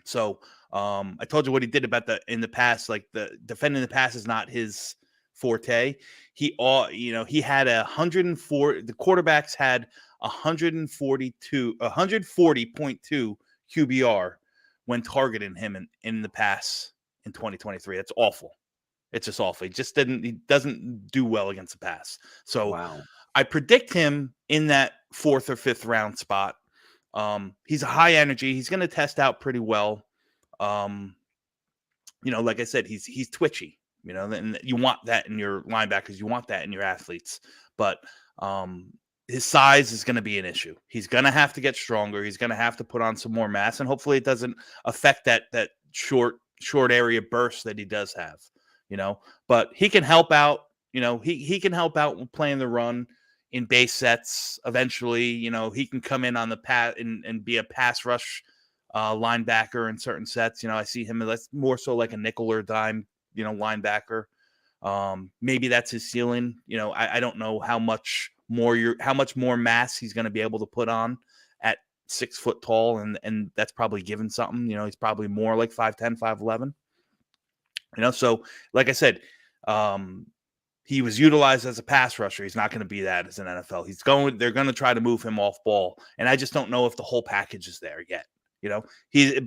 So I told you what he did about in the past. Like the defending the pass is not his forte. He had 104. The quarterbacks had 140.2 QBR when targeting him in the pass in 2023. That's awful. It's just awful. He doesn't do well against the pass. So Wow. I predict him in that 4th or 5th round spot. He's a high energy. He's going to test out pretty well. Like I said, he's twitchy, and you want that in your linebackers. You want that in your athletes. But his size is going to be an issue. He's going to have to get stronger. He's going to have to put on some more mass, and hopefully it doesn't affect that short area burst that he does have, But he can help out. He can help out with playing the run in base sets. Eventually, he can come in on the pass and be a pass rush linebacker in certain sets. I see him as more so like a nickel or dime, linebacker. Maybe that's his ceiling. I don't know how much more mass he's going to be able to put on at 6 foot tall, and that's probably given something. He's probably more like 5'10", 5'11". So like I said, he was utilized as a pass rusher. He's not going to be that as an NFL. They're going to try to move him off ball, and I just don't know if the whole package is there yet.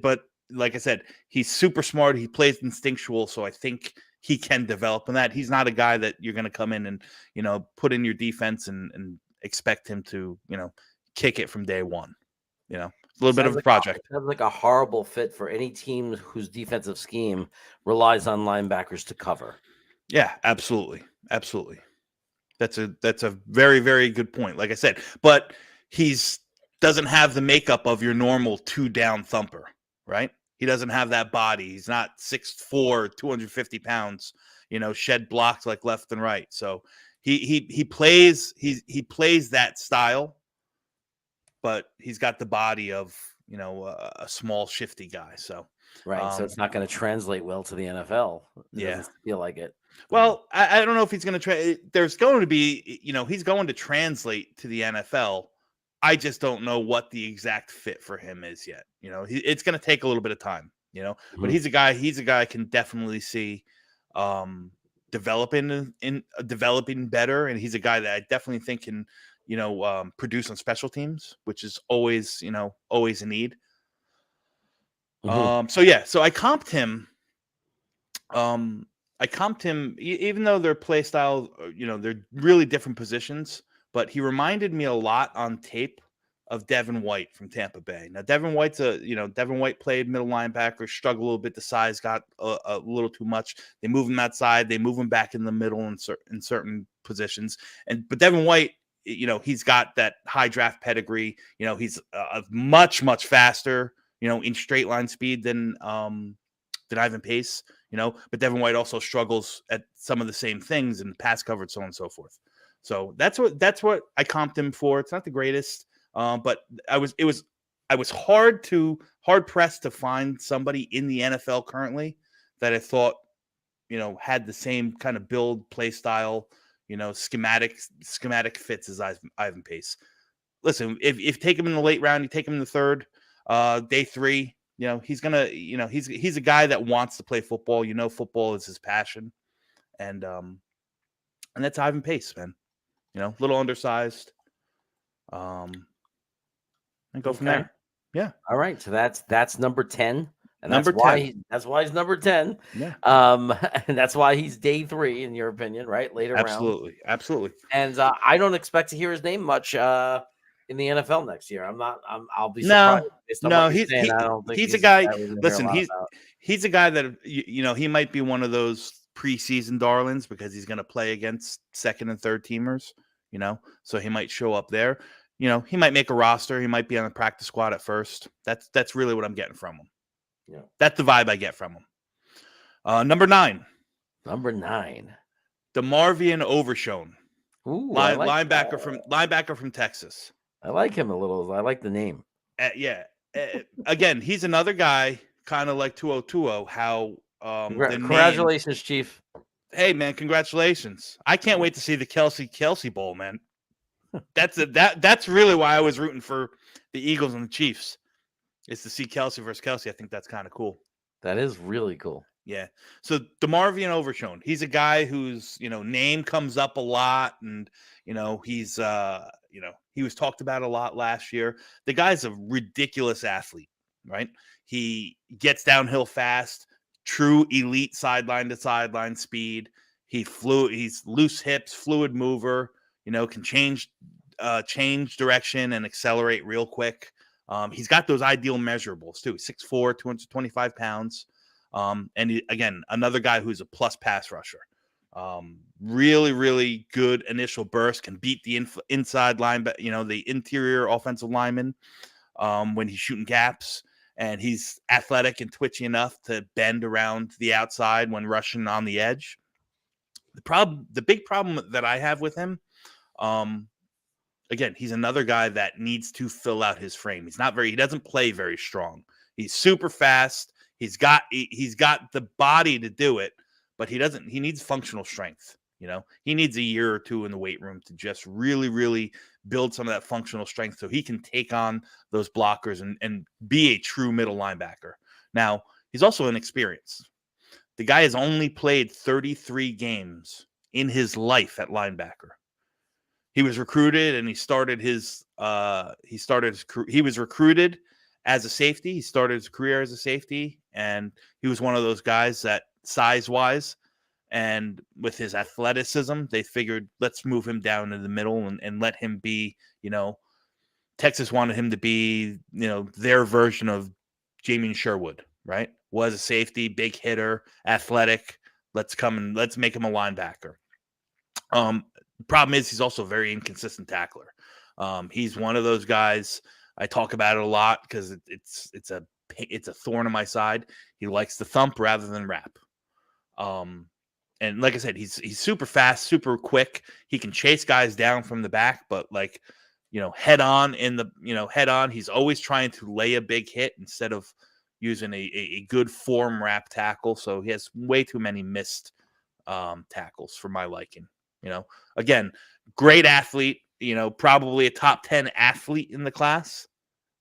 But like I said, he's super smart. He plays instinctual, so I think he can develop in that. He's not a guy that you're going to come in and, put in your defense and expect him to, kick it from day one. It's a little bit of a project. It sounds like a horrible fit for any team whose defensive scheme relies on linebackers to cover. Yeah, absolutely. Absolutely. That's a very, very good point. Like I said, but doesn't have the makeup of your normal 2-down thumper, right? He doesn't have that body. He's not 6'4", 250 pounds, shed blocks like left and right. So he plays that style, but he's got the body of, a small, shifty guy. So right. So it's not going to translate well to the NFL. It doesn't feel like it. Well, I don't know if he's going to there's going to be, he's going to translate to the NFL. I just don't know what the exact fit for him is yet. It's going to take a little bit of time, but he's a guy I can definitely see developing better. And he's a guy that I definitely think can, produce on special teams, which is always a need. So I comped him. Even though their play style, they're really different positions, but he reminded me a lot on tape of Devin White from Tampa Bay. Now, Devin White played middle linebacker, struggled a little bit. The size got a little too much. They move him outside. They move him back in the middle in certain positions. But Devin White, he's got that high draft pedigree. He's much, much faster, in straight line speed than Ivan Pace, but Devin White also struggles at some of the same things in pass coverage, so on and so forth. So that's what I comped him for. It's not the greatest, but I was hard pressed to find somebody in the NFL currently that I thought, had the same kind of build, play style, schematic fits as Ivan Pace. Listen, if you take him in the late round, you take him in the third, day 3. He's gonna, he's a guy that wants to play football. Football is his passion, and that's Ivan Pace, man. A little undersized, and go from there. Yeah. All right. So that's number 10, and Number that's why he's number 10. Yeah. And that's why he's day 3 in your opinion, right? Later round. Absolutely. And I don't expect to hear his name much in the NFL next year. I'll be surprised. He's a guy. Listen, he's a guy that he might be one of those preseason darlings because he's going to play against second and third teamers. So he might show up there. He might make a roster. He might be on the practice squad at first. That's really what I'm getting from him. Yeah, that's the vibe I get from him. Number 9. DeMarvion Overshown. Ooh, linebacker from Texas. I like him a little. I like the name. Again, he's another guy, kind of like 2020. How congratulations, Chief. Hey, man, congratulations! I can't wait to see the Kelsey Bowl, man. That's really why I was rooting for the Eagles and the Chiefs, is to see Kelsey versus Kelsey. I think that's kind of cool. That is really cool. Yeah. So DeMarvion Overshown, he's a guy whose name comes up a lot, and he's he was talked about a lot last year. The guy's a ridiculous athlete, right? He gets downhill fast, true elite sideline to sideline speed. He's loose hips, fluid mover, can change direction and accelerate real quick. He's got those ideal measurables too. 6'4", 225 pounds. And again, another guy who's a plus pass rusher. Really, really good initial burst, can beat the inside line, but the interior offensive lineman when he's shooting gaps, and he's athletic and twitchy enough to bend around the outside when rushing on the edge. The big problem that I have with him, again, he's another guy that needs to fill out his frame. He doesn't play very strong. He's super fast. He's got the body to do it, but he needs functional strength. He needs a year or two in the weight room to just really, really build some of that functional strength so he can take on those blockers and be a true middle linebacker. Now, he's also inexperienced. The guy has only played 33 games in his life at linebacker. He was recruited and he was recruited as a safety. He started his career as a safety, and he was one of those guys that size-wise and with his athleticism, they figured, let's move him down in the middle and let him be, Texas wanted him to be, their version of Jamie Sherwood, right? Was a safety, big hitter, athletic. Let's make him a linebacker. Problem is he's also a very inconsistent tackler. He's one of those guys. I talk about it a lot because it's a thorn in my side. He likes to thump rather than rap. And like I said, he's super fast, super quick. He can chase guys down from the back, but head on he's always trying to lay a big hit instead of using a good form wrap tackle. So he has way too many missed tackles for my liking. Again, great athlete, probably a top 10 athlete in the class,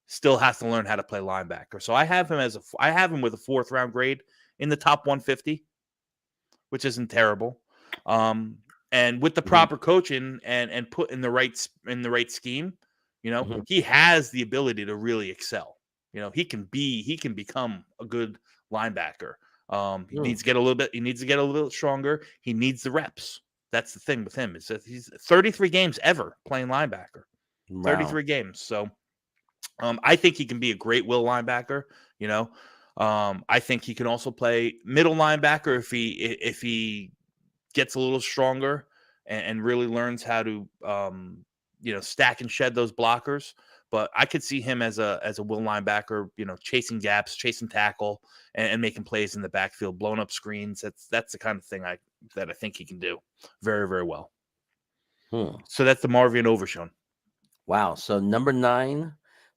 still has to learn how to play linebacker. So I have him with a 4th round grade in the top 150, which isn't terrible. And with the proper coaching and put in the right scheme, he has the ability to really excel. He can become a good linebacker. He needs to get a little bit stronger. He needs the reps. That's the thing with him, is that he's 33 games ever playing linebacker. Wow. 33 games. So I think he can be a great will linebacker. I think he can also play middle linebacker if he gets a little stronger and really learns how to stack and shed those blockers. But I could see him as a will linebacker, chasing gaps, chasing tackle, and making plays in the backfield, blowing up screens. That's the kind of thing that I think he can do very, very well. So that's the Marvin Overshown. Wow. So number 9,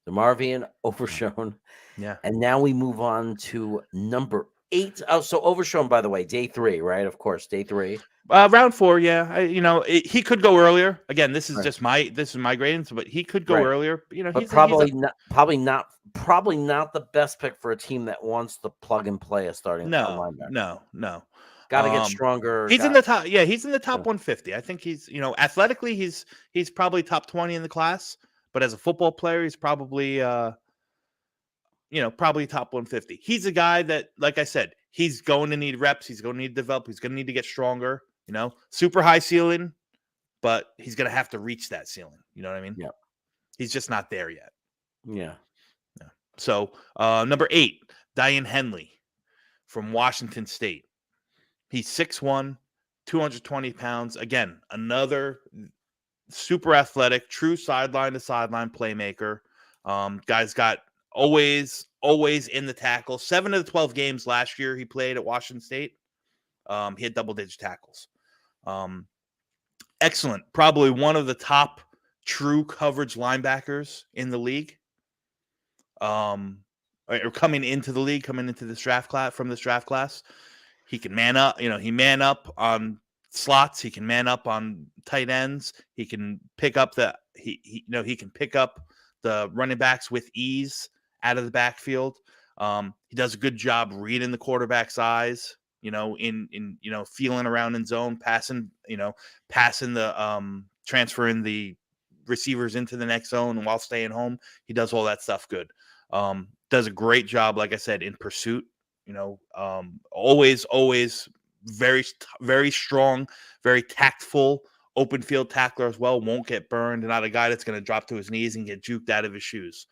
the Marvin Overshown. Yeah. And now we move on to number 8. Oh, so Overshown, by the way, day 3, right? Of course, day 3. Round 4, yeah. He could go earlier. Again, this is just my grading, but he could go earlier. But he's probably not the best pick for a team that wants to plug and play a starting linebacker. No. Got to get stronger. He's in the top. Yeah, he's in the top 150. I think he's, athletically, he's probably top 20 in the class. But as a football player, he's probably, probably top 150. He's a guy that, like I said, he's going to need reps. He's going to need to develop. He's going to need to get stronger. Super high ceiling, but he's going to have to reach that ceiling. You know what I mean? Yeah. He's just not there yet. Yeah. So number 8, Diane Henley from Washington State. He's 6'1", 220 pounds. Again, another super athletic, true sideline to sideline playmaker. Guy's got always in the tackle. 7 of the 12 games last year he played at Washington State, he had double-digit tackles. Excellent. Probably one of the top true coverage linebackers in the league. Or coming into this draft class. He can man up, he man up on slots. He can man up on tight ends. He can pick up he can pick up the running backs with ease out of the backfield. He does a good job reading the quarterback's eyes, in feeling around in zone, passing the transferring the receivers into the next zone while staying home. He does all that stuff good. Does a great job, like I said, in pursuit. Always very, very strong, very tactful, open field tackler as well. Won't get burned. Not a guy that's going to drop to his knees and get juked out of his shoes.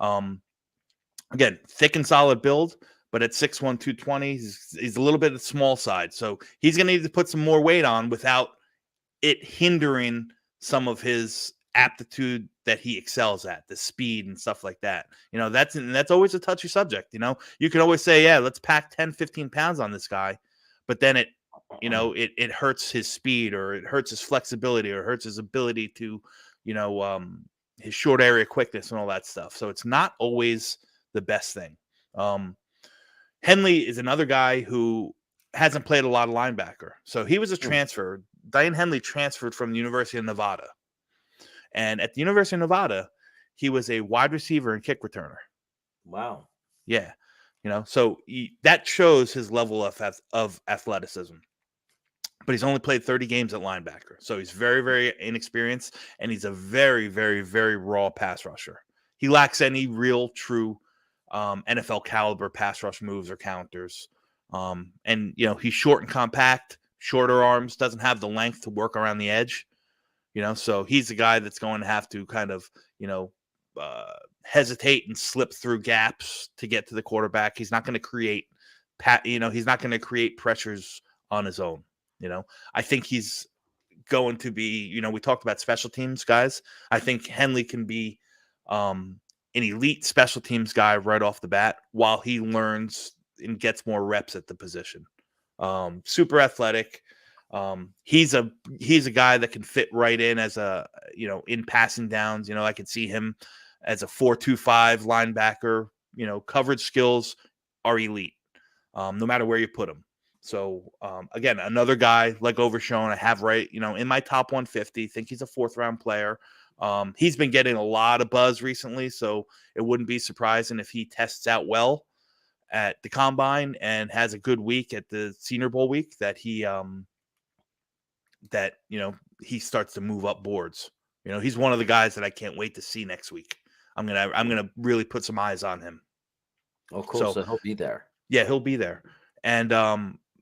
Again, thick and solid build, but at 6'1", 220, he's a little bit of the small side. So he's going to need to put some more weight on without it hindering some of his aptitude that he excels at, the speed and stuff like that. That's always a touchy subject. You can always say, yeah, let's pack 10, 15 pounds on this guy, but then it hurts his speed, or it hurts his flexibility, or hurts his ability to, his short area quickness and all that stuff. So it's not always the best thing. Henley is another guy who hasn't played a lot of linebacker. So he was a transfer. Diane Henley transferred from the University of Nevada. And at the University of Nevada, he was a wide receiver and kick returner. Wow. Yeah. So that shows his level of athleticism. But he's only played 30 games at linebacker. So he's very, very inexperienced, and he's a very, very, very raw pass rusher. He lacks any real, true NFL caliber pass rush moves or counters. And he's short and compact, shorter arms, doesn't have the length to work around the edge. So he's a guy that's going to have to kind of, hesitate and slip through gaps to get to the quarterback. He's not going to create, he's not going to create pressures on his own. I think he's going to be, we talked about special teams guys. I think Henley can be an elite special teams guy right off the bat while he learns and gets more reps at the position. Super athletic. He's a guy that can fit right in as a, in passing downs. I could see him as a 4-2-5 linebacker. Coverage skills are elite, no matter where you put him. So, again, another guy like Overshown, I have right, in my top 150. Think he's a 4th-round player. He's been getting a lot of buzz recently, so it wouldn't be surprising if he tests out well at the combine and has a good week at the Senior Bowl week, that he he starts to move up boards. He's one of the guys that I can't wait to see next week. I'm gonna really put some eyes on him. Oh, cool. So he'll be there. Yeah, he'll be there. And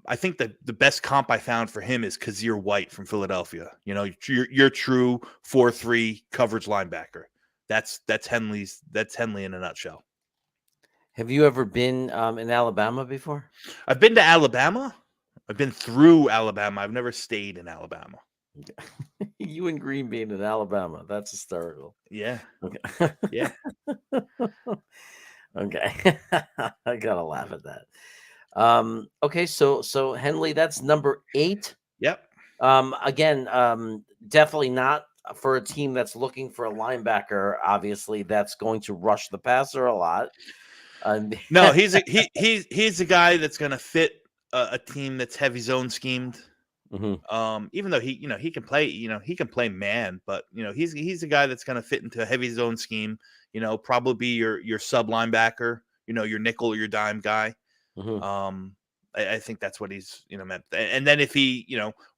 I think that the best comp I found for him is Kazir White from Philadelphia. Your true 4-3 coverage linebacker. That's Henley in a nutshell. Have you ever been in Alabama before? I've been to Alabama. I've been through Alabama. I've never stayed in Alabama. You and Green being in Alabama. That's hysterical. Yeah. Okay. Yeah. Okay. I gotta laugh at that. Okay, so Henley, that's number 8. Yep. Again, definitely not for a team that's looking for a linebacker. Obviously, that's going to rush the passer a lot. No, he's a guy that's going to fit a team that's heavy zone schemed. Mm-hmm. Even though he can play man, but he's a guy that's going to fit into a heavy zone scheme. Probably be your sub linebacker. Your nickel or your dime guy. Mm-hmm. I think that's what he's meant. And then if he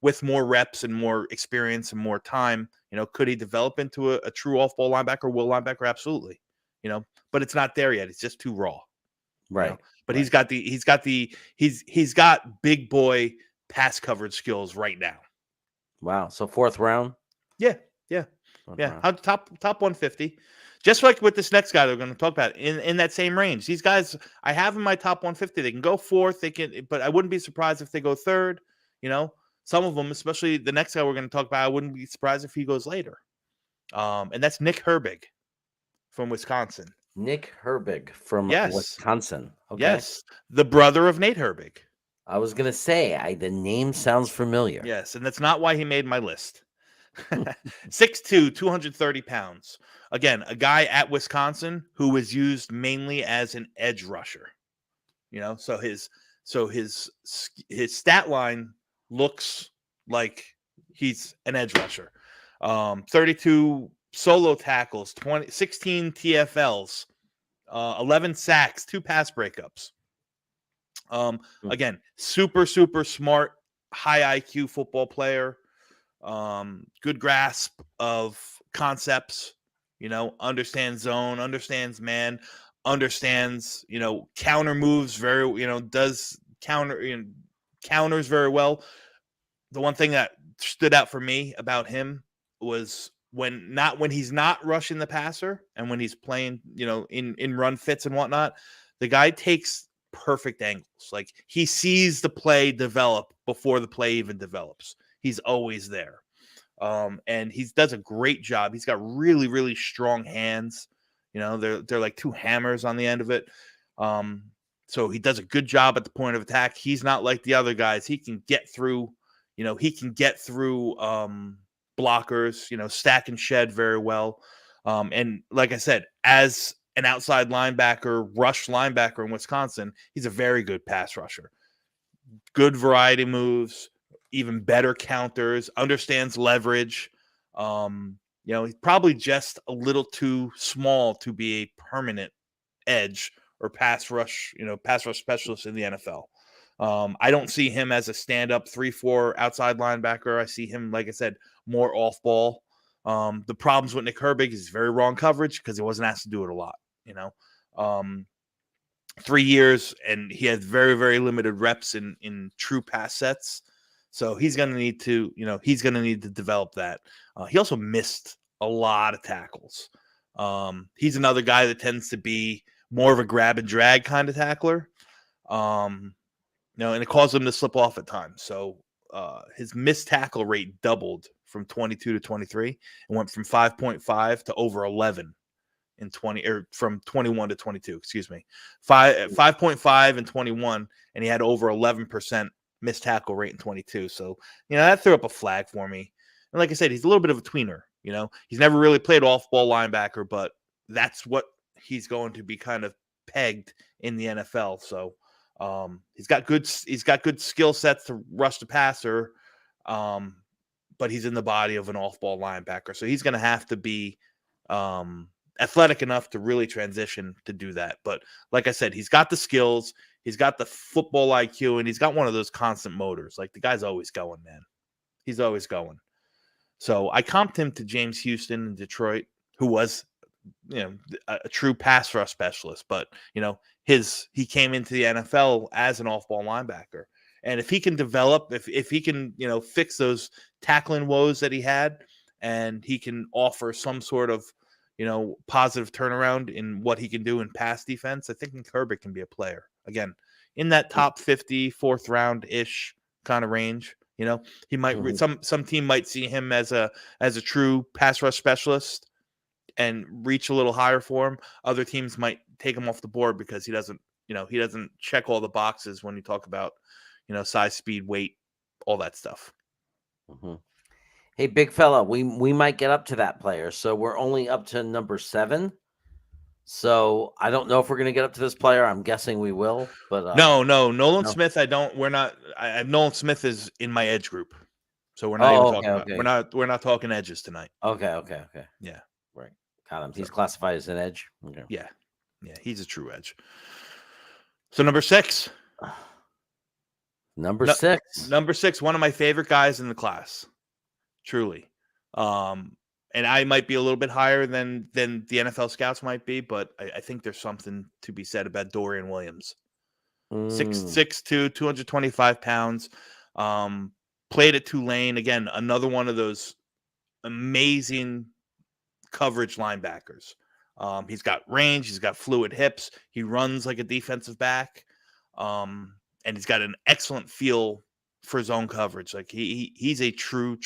with more reps and more experience and more time, could he develop into a true off ball linebacker, will linebacker? Absolutely. But it's not there yet. It's just too raw. Right. But right. he's got big boy pass coverage skills right now. Wow. So 4th round. Yeah. Top 150. Just like with this next guy that we're going to talk about in that same range. These guys I have in my top 150. They can go 4th. But I wouldn't be surprised if they go 3rd. Some of them, especially the next guy we're going to talk about, I wouldn't be surprised if he goes later. And that's Nick Herbig from Wisconsin. Nick Herbig from Wisconsin. Okay. Yes, the brother of Nate Herbig. I was going to say, the name sounds familiar. Yes, and that's not why he made my list. 6'2", 230 pounds. Again, a guy at Wisconsin who was used mainly as an edge rusher. So his stat line looks like he's an edge rusher. 32 solo tackles, 16 TFLs, 11 sacks, 2 pass breakups. Again, super, super smart, high IQ football player. good grasp of concepts, understands zone, understands man, understands, counter moves very, does counters very well. The one thing that stood out for me about him was when he's not rushing the passer and when he's playing, in run fits and whatnot, the guy takes perfect angles. Like he sees the play develop before the play even develops. He's always there. And he does a great job. He's got really, really strong hands. They're like two hammers on the end of it. So he does a good job at the point of attack. He's not like the other guys. He can get through, blockers, stack and shed very well. And like I said, as an outside linebacker, rush linebacker in Wisconsin, he's a very good pass rusher. Good variety moves, even better counters, understands leverage. He's probably just a little too small to be a permanent edge or pass rush specialist in the NFL. I don't see him as a stand-up 3-4 outside linebacker. I see him, like I said, more off ball. The problems with Nick Herbig is very wrong coverage because he wasn't asked to do it a lot. 3 years, and he had very, very limited reps in true pass sets. So he's going to need to develop that. He also missed a lot of tackles. He's another guy that tends to be more of a grab and drag kind of tackler. And it caused him to slip off at times. So his missed tackle rate doubled from 22 to 23 and went from 5.5 to over 11 in 20, or from 21 to 22, excuse me. 5.5 and 21, and he had over 11% missed tackle rate in 22. So, that threw up a flag for me. And like I said, he's a little bit of a tweener. He's never really played off-ball linebacker, but that's what he's going to be kind of pegged in the NFL. So he's got good skill sets to rush the passer, but he's in the body of an off-ball linebacker. So he's going to have to be athletic enough to really transition to do that. But like I said, he's got the skills, he's got the football IQ, and he's got one of those constant motors. Like the guy's always going, man. He's always going. So I comped him to James Houston in Detroit, who was, a true pass rush specialist. But, he came into the NFL as an off-ball linebacker. And if he can develop, if he can, fix those tackling woes that he had, and he can offer some sort of, positive turnaround in what he can do in pass defense, I think Herbig can be a player. Again, in that top 50, fourth round-ish kind of range. He might some team might see him as a true pass rush specialist and reach a little higher for him. Other teams might take him off the board because he doesn't check all the boxes when you talk about, size, speed, weight, all that stuff. Mm-hmm. Hey, big fella, we might get up to that player. So we're only up to number 7. So I don't know if we're going to get up to this player. I'm guessing we will, but no, Nolan Smith. Nolan Smith is in my edge group, so we're not even talking about. We're not talking edges tonight. Okay. Yeah, right. Got him. He's classified as an edge. Okay. Yeah, he's a true edge. So number 6. Number 6. One of my favorite guys in the class, truly. And I might be a little bit higher than the NFL scouts might be, but I think there's something to be said about Dorian Williams. 6'2", 225 pounds. Played at Tulane. Again, another one of those amazing coverage linebackers. He's got range. He's got fluid hips. He runs like a defensive back. And he's got an excellent feel for zone coverage. Like he's a true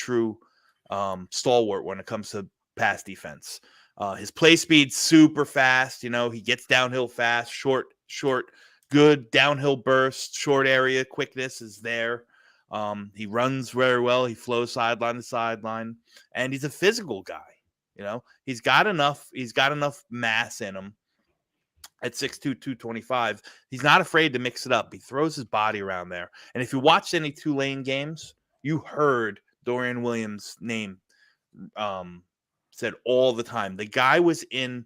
stalwart when it comes to pass defense. His play speed's super fast. He gets downhill fast, short, good downhill burst, short area quickness is there. He runs very well. He flows sideline to sideline, and he's a physical guy. He's got enough mass in him at 6'2", 225. He's not afraid to mix it up. He throws his body around there. And if you watched any Tulane games, you heard Dorian Williams' name said all the time. The guy was in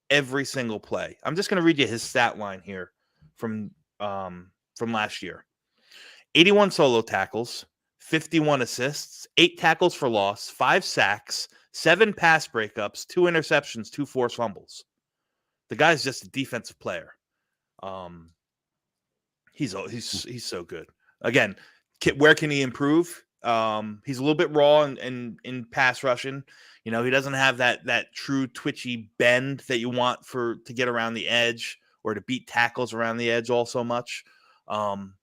every single play. I'm just going to read you his stat line here from last year. 81 solo tackles, 51 assists, 8 tackles for loss, 5 sacks, 7 pass breakups, 2 interceptions, 2 forced fumbles. The guy's just a defensive player. He's so good. Again, where can he improve? He's a little bit raw in pass rushing. He doesn't have that true twitchy bend that you want to get around the edge or to beat tackles around the edge all so much.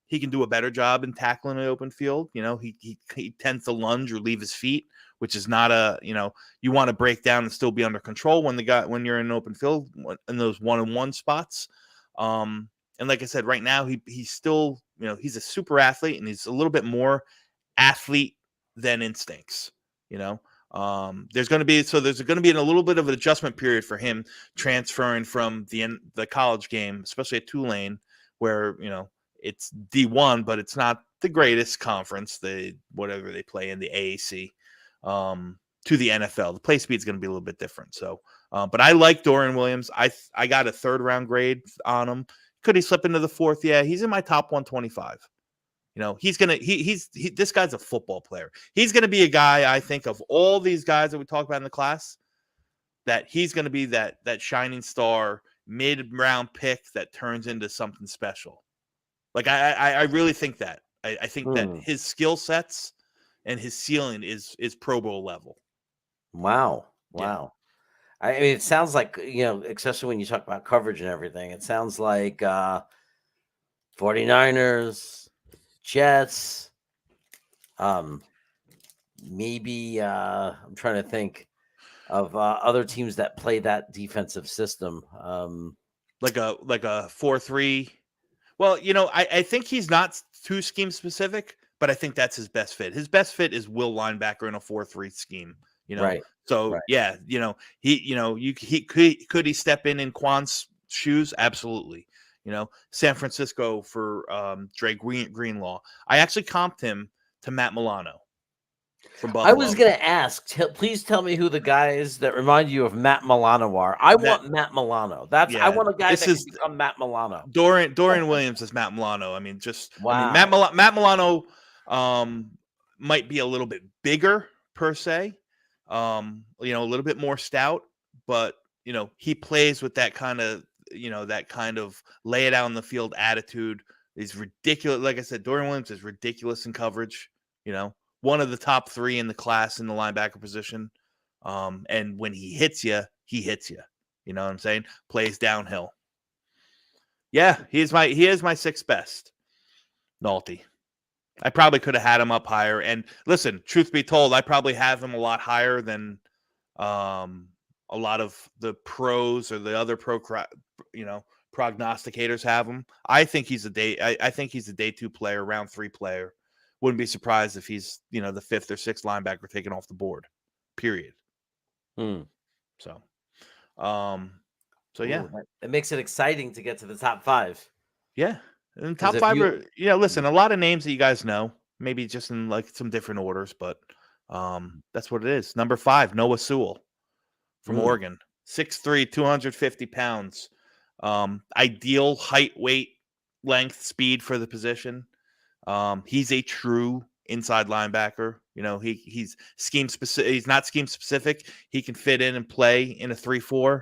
He can do a better job in tackling the open field. He tends to lunge or leave his feet, which is not you want to break down and still be under control when you're in an open field in those 1-on-1 spots. And like I said, right now he's still, he's a super athlete and he's a little bit more athlete than instincts. There's going to be a little bit of an adjustment period for him transferring from the college game, especially at Tulane, where it's D1, but it's not the greatest conference. Whatever they play in the AAC, to the NFL, the play speed is going to be a little bit different. So, but I like Dorian Williams. I got a 3rd round grade on him. Could he slip into the 4th? Yeah, he's in my top 125. This guy's a football player. He's going to be a guy, I think, of all these guys that we talked about in the class, that he's going to be that shining star mid-round pick that turns into something special. Like I really think that. I think that his skill sets and his ceiling is Pro Bowl level. Wow. Yeah. I mean, it sounds like, especially when you talk about coverage and everything, it sounds like 49ers, Jets, maybe I'm trying to think of other teams that play that defensive system. Like a 4-3. Well, I think he's not too scheme specific, but I think that's his best fit. His best fit is will linebacker in a 4-3 scheme. Right. So right. Yeah, could he step in Quan's shoes? Absolutely. San Francisco for Dre Greenlaw. I actually comped him to Matt Milano from Buffalo. I was going to ask, please tell me who the guys that remind you of Matt Milano are. I want Matt Milano. I want a guy that can become Matt Milano. Dorian Williams is Matt Milano. I mean, wow. Matt Milano might be a little bit bigger per se, a little bit more stout, but he plays with that kind of lay it out on the field attitude. Is ridiculous. Like I said, Dorian Williams is ridiculous in coverage. One of the top 3 in the class in the linebacker position. And when he hits you, he hits you. You know what I'm saying? Plays downhill. Yeah, he is my 6th best. Nolte. I probably could have had him up higher. And listen, truth be told, I probably have him a lot higher than a lot of the pros or the other prognosticators have him. I think he's a day 2 player, round 3 player. Wouldn't be surprised if he's, the 5th or 6th linebacker taken off the board. Period. So yeah. It makes it exciting to get to the top 5. Yeah. And top 5 listen, a lot of names that you guys know, maybe just in like some different orders, but that's what it is. Number 5, Noah Sewell from Oregon. 6'3", 250 pounds. Ideal height, weight, length, speed for the position. He's a true inside linebacker. He's scheme specific. He's not scheme specific. He can fit in and play in a 3-4.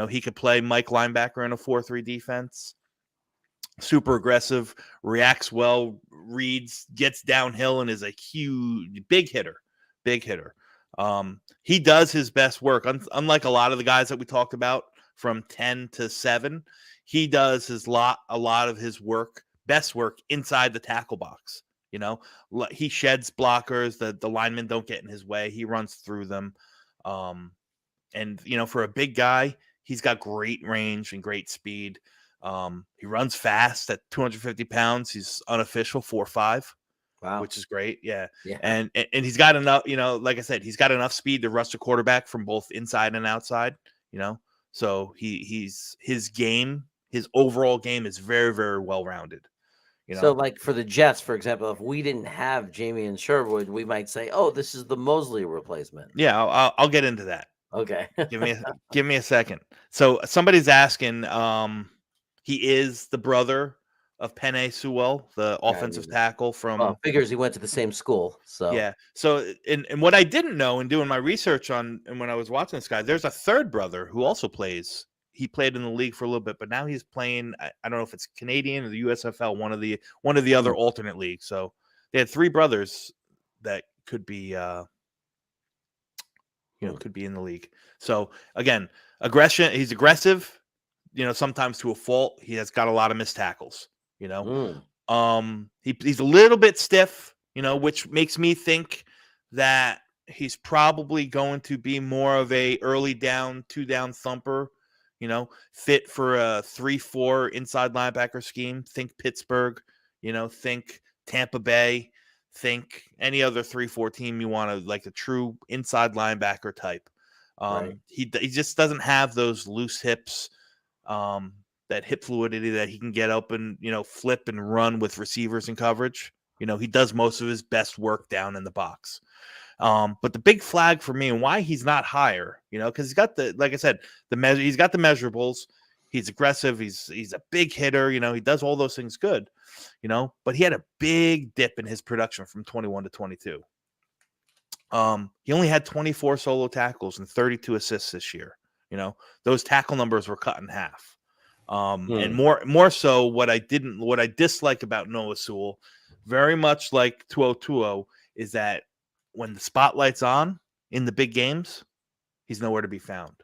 He could play Mike linebacker in a 4-3 defense. Super aggressive, reacts well, reads, gets downhill, and is a huge, big hitter. He does his best work. Unlike a lot of the guys that we talked about from 10 to 7, he does a lot of his best work inside the tackle box. He sheds blockers. The linemen don't get in his way. He runs through them. And for a big guy, he's got great range and great speed. He runs fast at 250 pounds. He's unofficial 4.5. Wow. Which is great. Yeah. And he's got enough, like I said, he's got enough speed to rush the quarterback from both inside and outside, so his overall game is very, very well-rounded. So like for the Jets, for example, if we didn't have Jamie Sherwood, we might say, oh, this is the Mosley replacement. Yeah. I'll get into that. Okay. give me a second. So somebody's asking, he is the brother Penei Sewell, the Yeah, offensive tackle from well, figures he went to the same school. So yeah. So and what I didn't know in doing my research on and when I was watching this guy, there's a third brother who also plays. He played in the league for a little bit, but now he's playing. I don't know if it's Canadian or the USFL, one of the other alternate leagues. So they had three brothers that could be could be in the league. So again, aggression. He's aggressive. Sometimes to a fault. He has got a lot of missed tackles. He's a little bit stiff. Which makes me think that he's probably going to be more of a early down, 2-down thumper. Fit for a 3-4 inside linebacker scheme. Think Pittsburgh. Think Tampa Bay. Think any other 3-4 team you want to, like a true inside linebacker type. Right. He just doesn't have those loose hips, that hip fluidity that he can get up and flip and run with receivers in coverage. He does most of his best work down in the box. But the big flag for me and why he's not higher, because he's got like I said, he's got the measurables. He's aggressive. He's a big hitter. He does all those things good. But he had a big dip in his production from 21 to 22. He only had 24 solo tackles and 32 assists this year. Those tackle numbers were cut in half. And more so, what I dislike about Noah Sewell, very much like 2020, is that when the spotlight's on in the big games, he's nowhere to be found.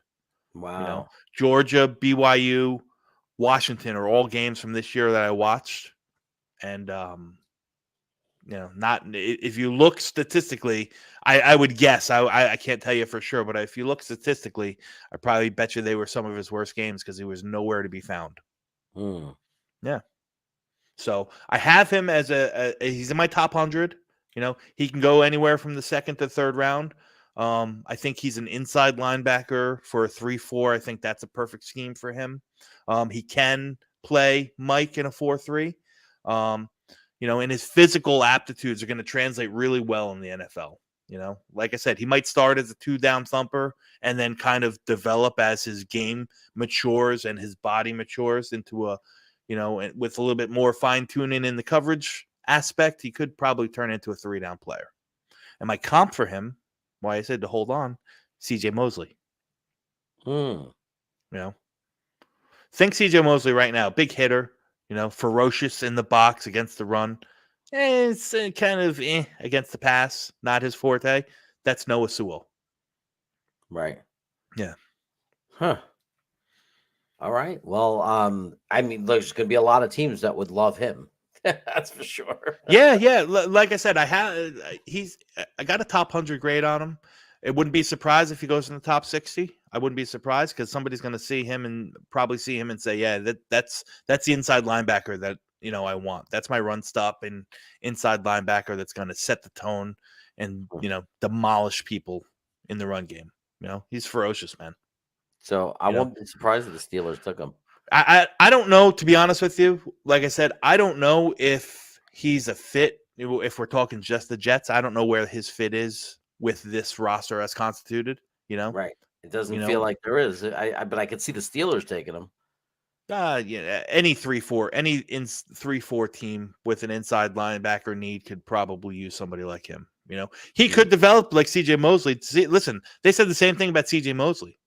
Wow. Georgia, BYU, Washington are all games from this year that I watched. And, not if you look statistically, I would guess, I can't tell you for sure, but if you look statistically, I probably bet you they were some of his worst games because he was nowhere to be found. Yeah. So I have him as he's in my top 100. He can go anywhere from the second to third round. I think he's an inside linebacker for a 3-4. I think that's a perfect scheme for him. He can play Mike in a 4-3. And his physical aptitudes are going to translate really well in the NFL. Like I said, he might start as a 2-down thumper and then kind of develop as his game matures and his body matures into a, with a little bit more fine tuning in the coverage aspect, he could probably turn into a 3-down player. And my comp for him, why I said to hold on, CJ Mosley. Think CJ Mosley right now, big hitter, ferocious in the box against the run. It's kind of against the pass, not his forte. That's Noah Sewell. Right. Yeah. Huh. All right. Well, there's going to be a lot of teams that would love him. That's for sure. Yeah. Like I said, I got a top 100 grade on him. It wouldn't be surprised if he goes in the top 60. I wouldn't be surprised because somebody's going to see him and probably see him and say, yeah, that's the inside linebacker that, I want. That's my run stop and inside linebacker that's going to set the tone and, demolish people in the run game. He's ferocious, man. So I won't be surprised if the Steelers took him. I don't know, to be honest with you. Like I said, I don't know if he's a fit. If we're talking just the Jets, I don't know where his fit is with this roster as constituted. Right. It doesn't feel like there is. But I could see the Steelers taking him. Any 3-4, any 3-4 team with an inside linebacker need could probably use somebody like him. He could develop like CJ Mosley. Listen, they said the same thing about CJ Mosley,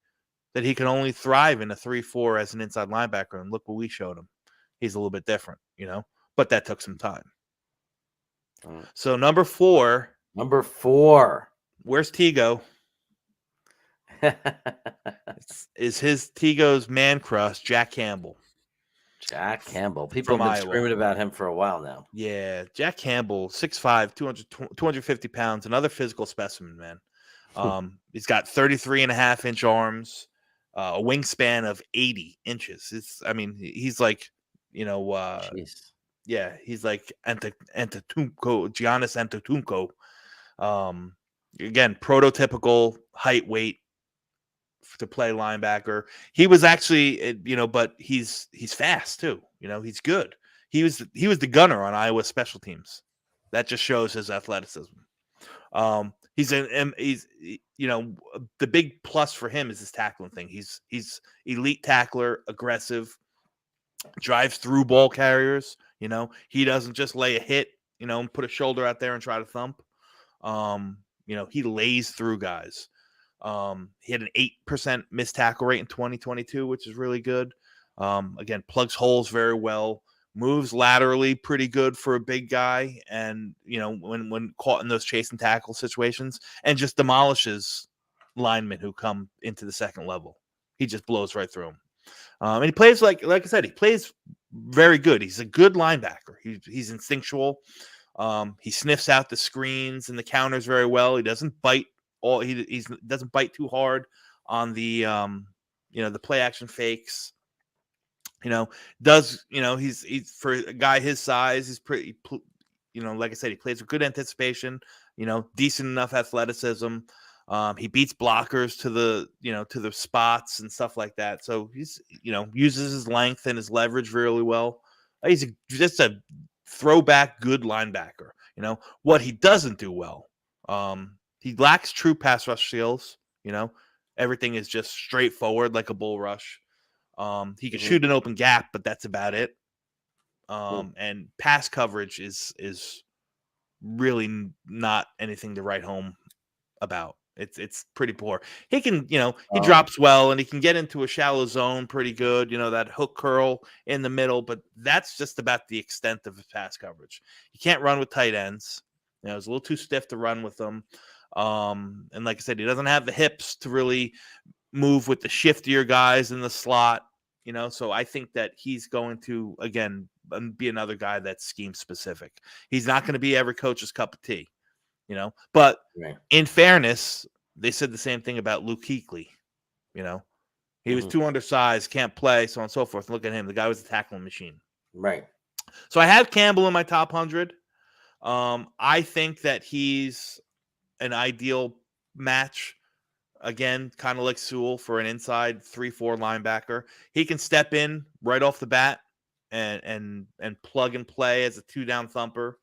that he can only thrive in a 3-4 as an inside linebacker. And look what we showed him. He's a little bit different, but that took some time. So number 4. Where's Tigo? is his Tigo's man crush, Jack Campbell. Jack Campbell. People have been screaming about him for a while now. Yeah, Jack Campbell, 6'5", 250 pounds, another physical specimen, man. He's got 33.5-inch arms, a wingspan of 80 inches. He's like, yeah, he's like Antetokounmpo, Giannis Antetokounmpo. Again, prototypical height, weight to play linebacker. He was actually, but he's fast too. He's good. He was the gunner on Iowa special teams. That just shows his athleticism. He's the big plus for him is his tackling thing. He's elite tackler, aggressive, drives through ball carriers. He doesn't just lay a hit, and put a shoulder out there and try to thump. He lays through guys. He had an 8% missed tackle rate in 2022, which is really good. Again, plugs holes very well, moves laterally pretty good for a big guy. And, when caught in those chase and tackle situations, and just demolishes linemen who come into the second level. He just blows right through them. And he plays like I said, he plays very good. He's a good linebacker. He's instinctual. He sniffs out the screens and the counters very well. He doesn't bite he doesn't bite too hard on the the play action fakes. He's for a guy his size, he's pretty, like I said, he plays with good anticipation, decent enough athleticism. He beats blockers to the spots and stuff like that. So he's, uses his length and his leverage really well. He's just a throwback good linebacker. What he doesn't do well, he lacks true pass rush skills. Everything is just straightforward like a bull rush. He can shoot an open gap, but that's about it. And pass coverage is really not anything to write home about. It's pretty poor. He can, he drops well, and he can get into a shallow zone pretty good. That hook curl in the middle, but that's just about the extent of his pass coverage. He can't run with tight ends. It's a little too stiff to run with them. And like I said, he doesn't have the hips to really move with the shiftier guys in the slot. So I think that he's going to, again, be another guy that's scheme specific. He's not going to be every coach's cup of tea, but in fairness, they said the same thing about Luke Kuechly. He was too undersized, can't play, so on and so forth. Look at him. The guy was a tackling machine. Right. So I have Campbell in my top 100. I think that he's an ideal match. Again, kind of like Sewell for an inside 3-4 linebacker. He can step in right off the bat and plug and play as a 2-down thumper.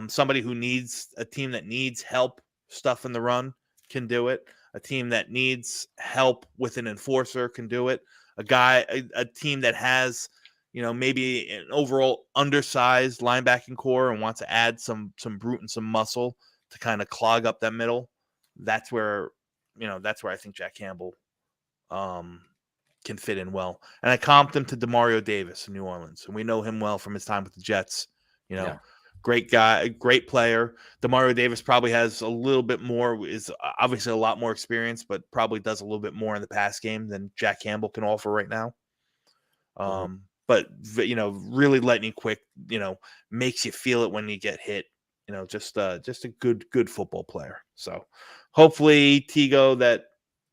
Somebody who needs a team that needs help stuffing the run can do it. A team that needs help with an enforcer can do it. A team that has, maybe an overall undersized linebacking core and wants to add some brute and some muscle to kind of clog up that middle. That's where I think Jack Campbell can fit in well. And I comped him to Demario Davis in New Orleans. And we know him well from his time with the Jets. Great guy, great player. Demario Davis probably has a little bit more, is obviously a lot more experience, but probably does a little bit more in the pass game than Jack Campbell can offer right now. But, really lightning quick, makes you feel it when you get hit. Just a good football player. So hopefully, Tigo,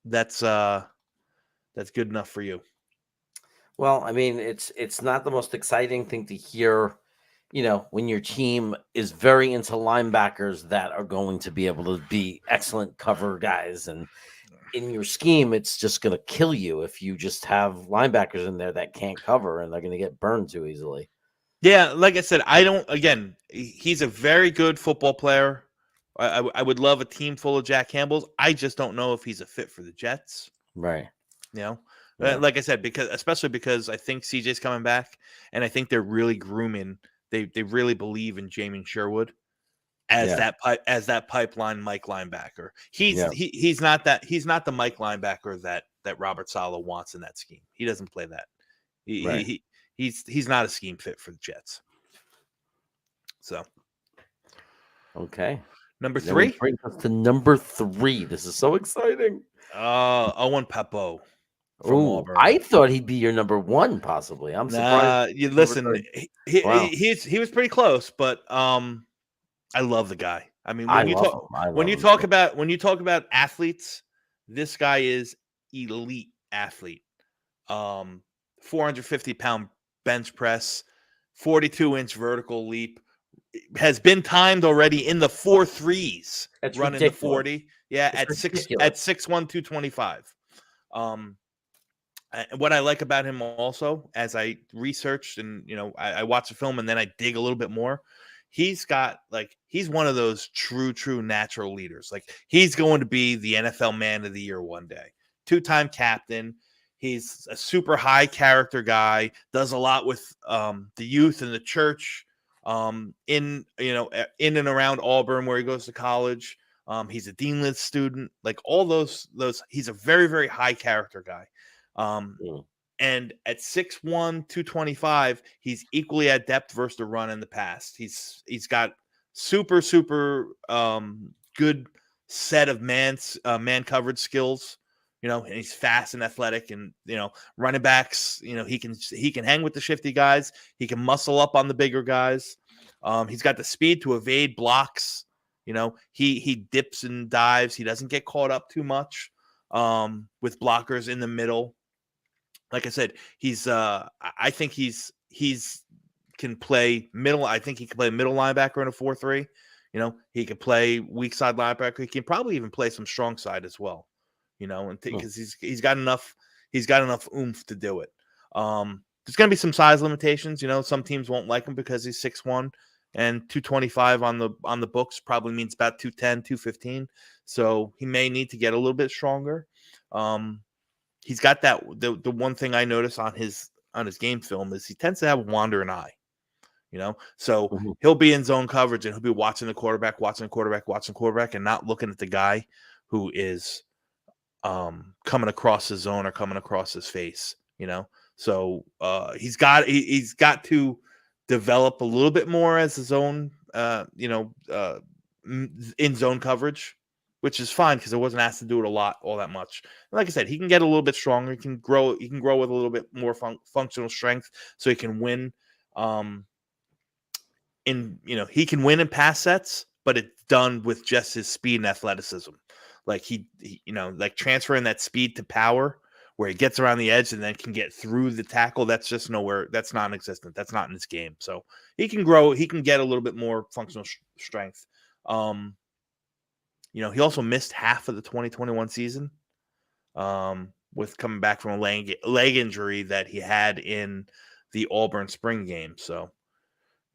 that's good enough for you. Well, I mean, it's not the most exciting thing to hear, when your team is very into linebackers that are going to be able to be excellent cover guys. And in your scheme, it's just going to kill you if you just have linebackers in there that can't cover and they're going to get burned too easily. Yeah, like I said, he's a very good football player. I would love a team full of Jack Campbells. I just don't know if he's a fit for the Jets. Right. Yeah. Like I said, especially because I think CJ's coming back, and I think they're really grooming. They really believe in Jamin Sherwood as that pipeline Mike linebacker. He's not the Mike linebacker that Robert Saleh wants in that scheme. He doesn't play that. He's not a scheme fit for the Jets. So, okay. Number 3? Brings us to number 3. This is so exciting. Owen Pappoe from Auburn. I thought he'd be your number 1, possibly. I'm surprised. You listen, he was pretty close, but I love the guy. I mean, when you talk about athletes, this guy is elite athlete. 450-pound bench press, 42-inch vertical leap, has been timed already in the 4.3s. That's running ridiculous. the 40. Yeah, at 6'1", 225. What I like about him also, as I researched and I watch the film and then I dig a little bit more, he's one of those true natural leaders. Like, he's going to be the NFL Man of the Year one day. 2-time captain. He's a super high character guy, does a lot with the youth and the church in and around Auburn where he goes to college. He's a deanless student, like all those he's a very, very high character guy. And at 6'1", 225, he's equally at depth versus the run in the past. He's got super good set of man coverage skills. And he's fast and athletic, and running backs. He can hang with the shifty guys. He can muscle up on the bigger guys. He's got the speed to evade blocks. He dips and dives. He doesn't get caught up too much with blockers in the middle. Like I said, I think he's can play middle. I think he can play middle linebacker in a 4-3. He can play weak side linebacker. He can probably even play some strong side as well. And because he's got enough oomph to do it. There's going to be some size limitations. Some teams won't like him because he's 6'1", and 225 on the books probably means about 210, 215. So he may need to get a little bit stronger. He's got that. The one thing I notice on his game film is he tends to have a wandering eye. So he'll be in zone coverage and he'll be watching the quarterback, and not looking at the guy who is coming across his zone or coming across his face. So he's got to develop a little bit more as his own in zone coverage, which is fine because I wasn't asked to do it all that much. And like I said, he can get a little bit stronger. He can grow with a little bit more functional strength, so he can win. He can win in pass sets, but it's done with just his speed and athleticism. Like he transferring that speed to power, where he gets around the edge and then can get through the tackle. That's just nowhere. That's non-existent. That's not in his game. So he can grow. He can get a little bit more functional strength. He also missed half of the 2021 season with coming back from a leg injury that he had in the Auburn spring game. So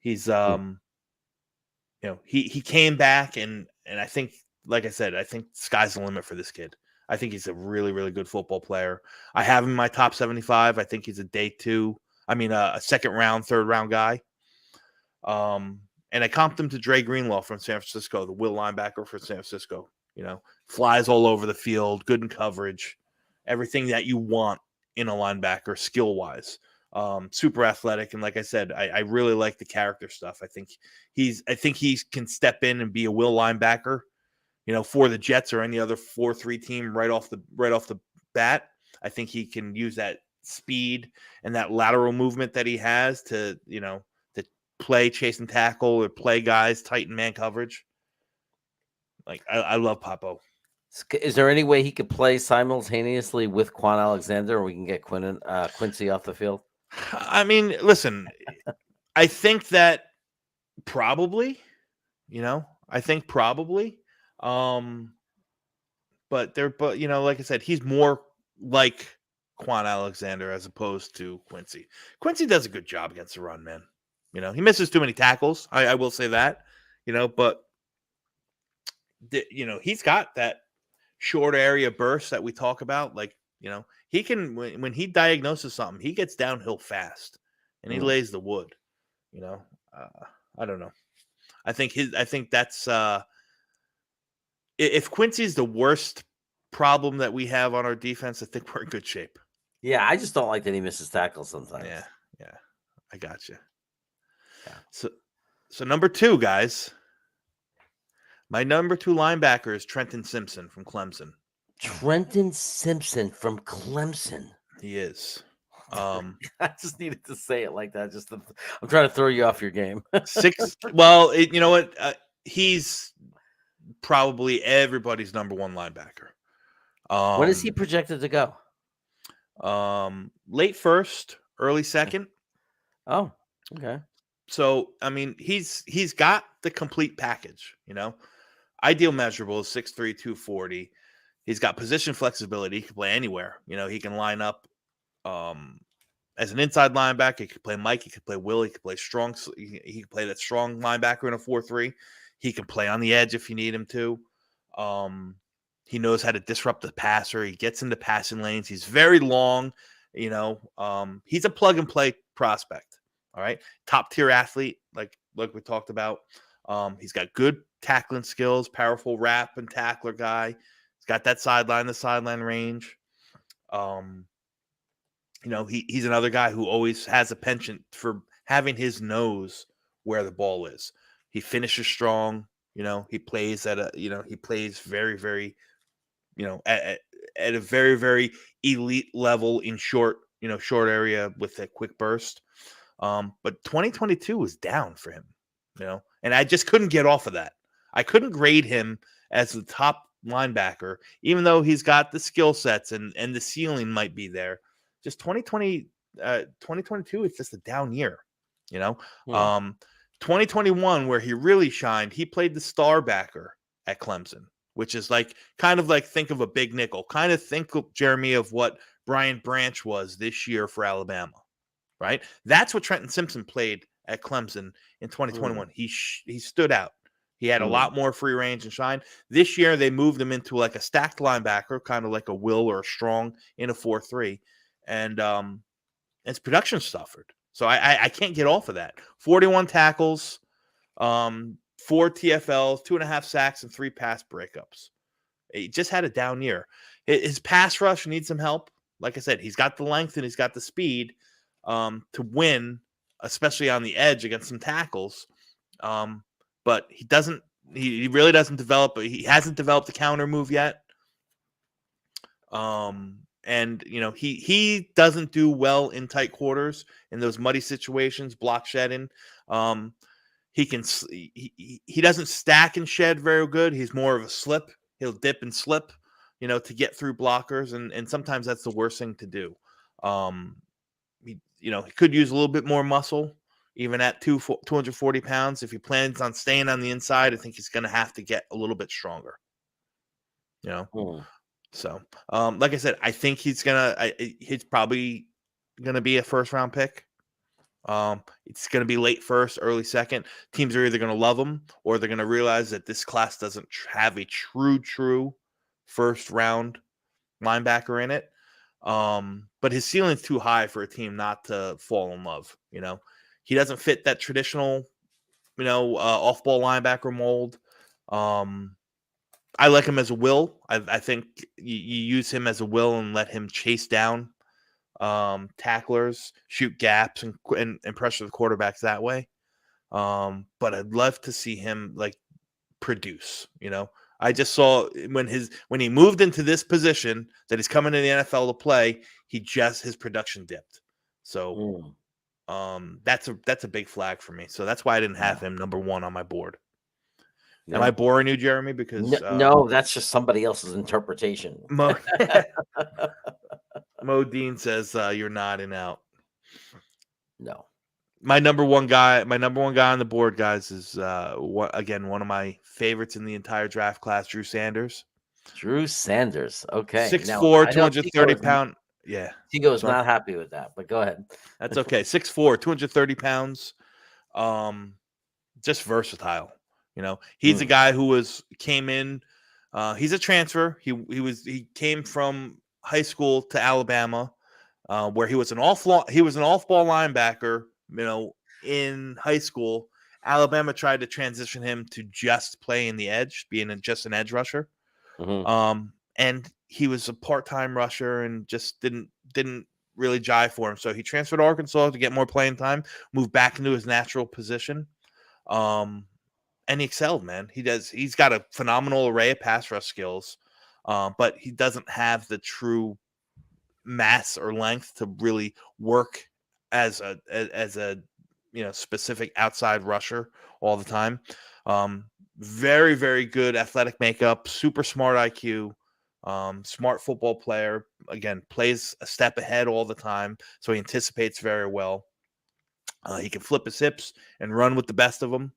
he's he came back and I think, like I said, I think sky's the limit for this kid. I think he's a really, really good football player. I have him in my top 75. I think he's a second round, third round guy. And I comped him to Dre Greenlaw from San Francisco, the will linebacker for San Francisco. Flies all over the field, good in coverage, everything that you want in a linebacker skill-wise. Super athletic, and like I said, I really like the character stuff. I think he can step in and be a will linebacker, for the Jets or any other 4-3 team right off the bat. I think he can use that speed and that lateral movement that he has to play chase and tackle or play guys tight in man coverage. Like I love Pappoe. Is there any way he could play simultaneously with Quan Alexander, or we can get Quincy off the field? I mean, listen, I think that probably, but like I said, he's more like Quan Alexander as opposed to Quincy. Quincy does a good job against the run, man. He misses too many tackles. I will say that, but he's got that short area burst that we talk about. Like, he can, when he diagnoses something, he gets downhill fast and he lays the wood. I don't know. I think that's if Quincy's the worst problem that we have on our defense, I think we're in good shape. Yeah, I just don't like that he misses tackles sometimes. Yeah, I got you. Yeah. So number 2, guys. My number 2 linebacker is Trenton Simpson from Clemson. Trenton Simpson from Clemson. He is. I just needed to say it like that. I'm trying to throw you off your game. 6. Well, you know what? He's probably everybody's number 1 linebacker. When is he projected to go? Late first, early second. Oh, okay. So I mean, he's got the complete package. Ideal measurable is 6'3", 240. He's got position flexibility. He can play anywhere. He can line up as an inside linebacker. He could play Mike. He could play Will. He could play strong. He could play that strong linebacker in a 4-3. He can play on the edge if you need him to. He knows how to disrupt the passer. He gets into passing lanes. He's very long. He's a plug and play prospect. All right. Top tier athlete, like we talked about. He's got good tackling skills, powerful wrap and tackler guy. He's got that sideline range. He's another guy who always has a penchant for having his nose where the ball is. He finishes strong. He plays he plays very, very, at a very, very elite level in short area with a quick burst. But 2022 was down for him, and I just couldn't get off of that. I couldn't grade him as the top linebacker, even though he's got the skill sets and the ceiling might be there. Just 2022 is just a down year, 2021, where he really shined, he played the star backer at Clemson, which is kind of like think of a big nickel. Kind of think, Jeremy, of what Brian Branch was this year for Alabama, right? That's what Trenton Simpson played at Clemson in 2021. He stood out. He had a lot more free range and shine. This year, they moved him into like a stacked linebacker, kind of like a Will or a Strong in a 4-3. And his production suffered. So I can't get off of that. 41 tackles, 4 TFLs, 2.5 sacks, and 3 pass breakups. He just had a down year. His pass rush needs some help. Like I said, he's got the length and he's got the speed to win, especially on the edge against some tackles. But he doesn't. He really doesn't develop. He hasn't developed a counter move yet. And he doesn't do well in tight quarters in those muddy situations, block shedding. He doesn't stack and shed very good. He's more of a slip. He'll dip and slip, to get through blockers, and sometimes that's the worst thing to do. He could use a little bit more muscle, even at 240 pounds. If he plans on staying on the inside, I think he's going to have to get a little bit stronger. So, like I said, I think he's probably gonna be a first-round pick. It's gonna be late first, early second. Teams are either gonna love him or they're gonna realize that this class doesn't have a true first-round linebacker in it. But his ceiling's too high for a team not to fall in love. He doesn't fit that traditional, off-ball linebacker mold. I like him as a will. I think you use him as a will and let him chase down tacklers, shoot gaps, and pressure the quarterbacks that way. But I'd love to see him produce. I just saw when he moved into this position that he's coming to the NFL to play, his production dipped. So that's a big flag for me. So that's why I didn't have him number 1 on my board. Yeah. Am I boring you, Jeremy? Because no, that's just somebody else's interpretation. Mo Dean says you're nodding out. No, my number one guy on the board, guys, is one of my favorites in the entire draft class, Drew Sanders. Drew Sanders, okay, 6'4", 230 pound. Yeah, Tigo's not happy with that, but go ahead. That's okay. 6'4", 230 pounds. Just versatile. He's a guy who came in. He's a transfer. He came from high school to Alabama, where he was an off-ball linebacker. In high school, Alabama tried to transition him to just playing the edge, being just an edge rusher. And he was a part-time rusher and just didn't really jive for him. So he transferred to Arkansas to get more playing time, moved back into his natural position. And he excelled, man. He's got a phenomenal array of pass rush skills, but he doesn't have the true mass or length to really work as a specific outside rusher all the time. Very, very good athletic makeup, super smart IQ, smart football player. Again, plays a step ahead all the time, so he anticipates very well. He can flip his hips and run with the best of them.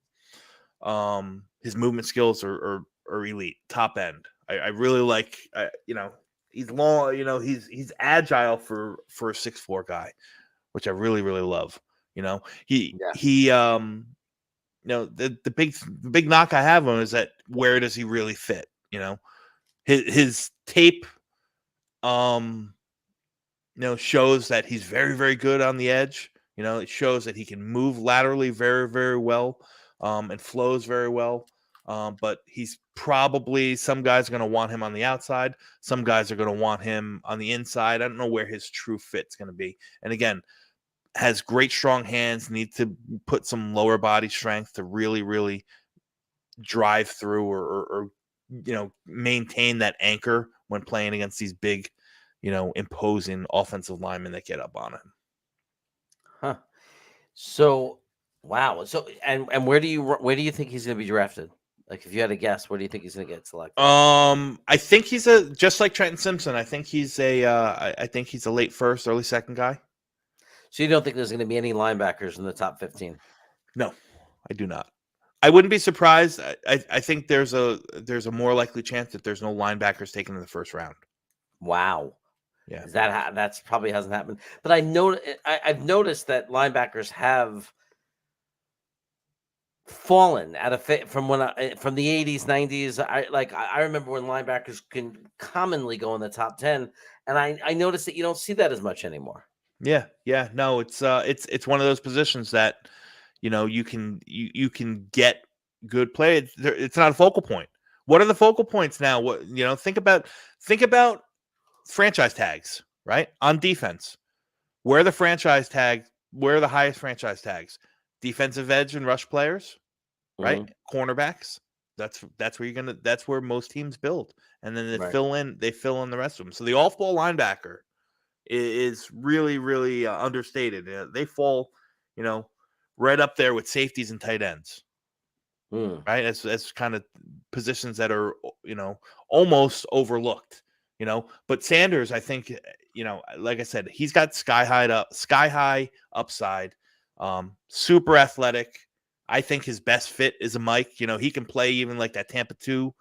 His movement skills are elite, top end. I really like, he's long, he's agile for a 6'4" guy, which I really, really love. The big knock I have on him is that where does he really fit? his tape, shows that he's very, very good on the edge. It shows that he can move laterally very, very well, and flows very well. But he's probably, some guys are going to want him on the outside. Some guys are going to want him on the inside. I don't know where his true fit's going to be. And again, has great strong hands, needs to put some lower body strength to really, really drive through or maintain that anchor when playing against these big, imposing offensive linemen that get up on him. Huh. So, wow. So, and where do you think he's going to be drafted? Like, if you had to guess, where do you think he's going to get selected? I think he's just like Trenton Simpson. I think he's I think he's a late first, early second guy. So you don't think there's going to be any linebackers in the top 15? No, I do not. I wouldn't be surprised. I think there's a more likely chance that there's no linebackers taken in the first round. Wow. Yeah, that's probably hasn't happened. But I've noticed that linebackers have fallen from the 80s, 90s. I remember when linebackers can commonly go in the top 10, and I noticed that you don't see that as much anymore. Yeah. No, it's one of those positions that you can get good play. It's not a focal point. What are the focal points now? What think about franchise tags, right? On defense. Where are the highest franchise tags? Defensive edge and rush players, right? Mm-hmm. Cornerbacks. That's where most teams build. And then they fill in the rest of them. So the off-ball linebacker is really, really understated. They fall, right up there with safeties and tight ends. Right? As kind of positions that are, almost overlooked. But Sanders, I think, like I said, he's got sky high upside, super athletic. I think his best fit is a Mike. He can play even like that Tampa 2,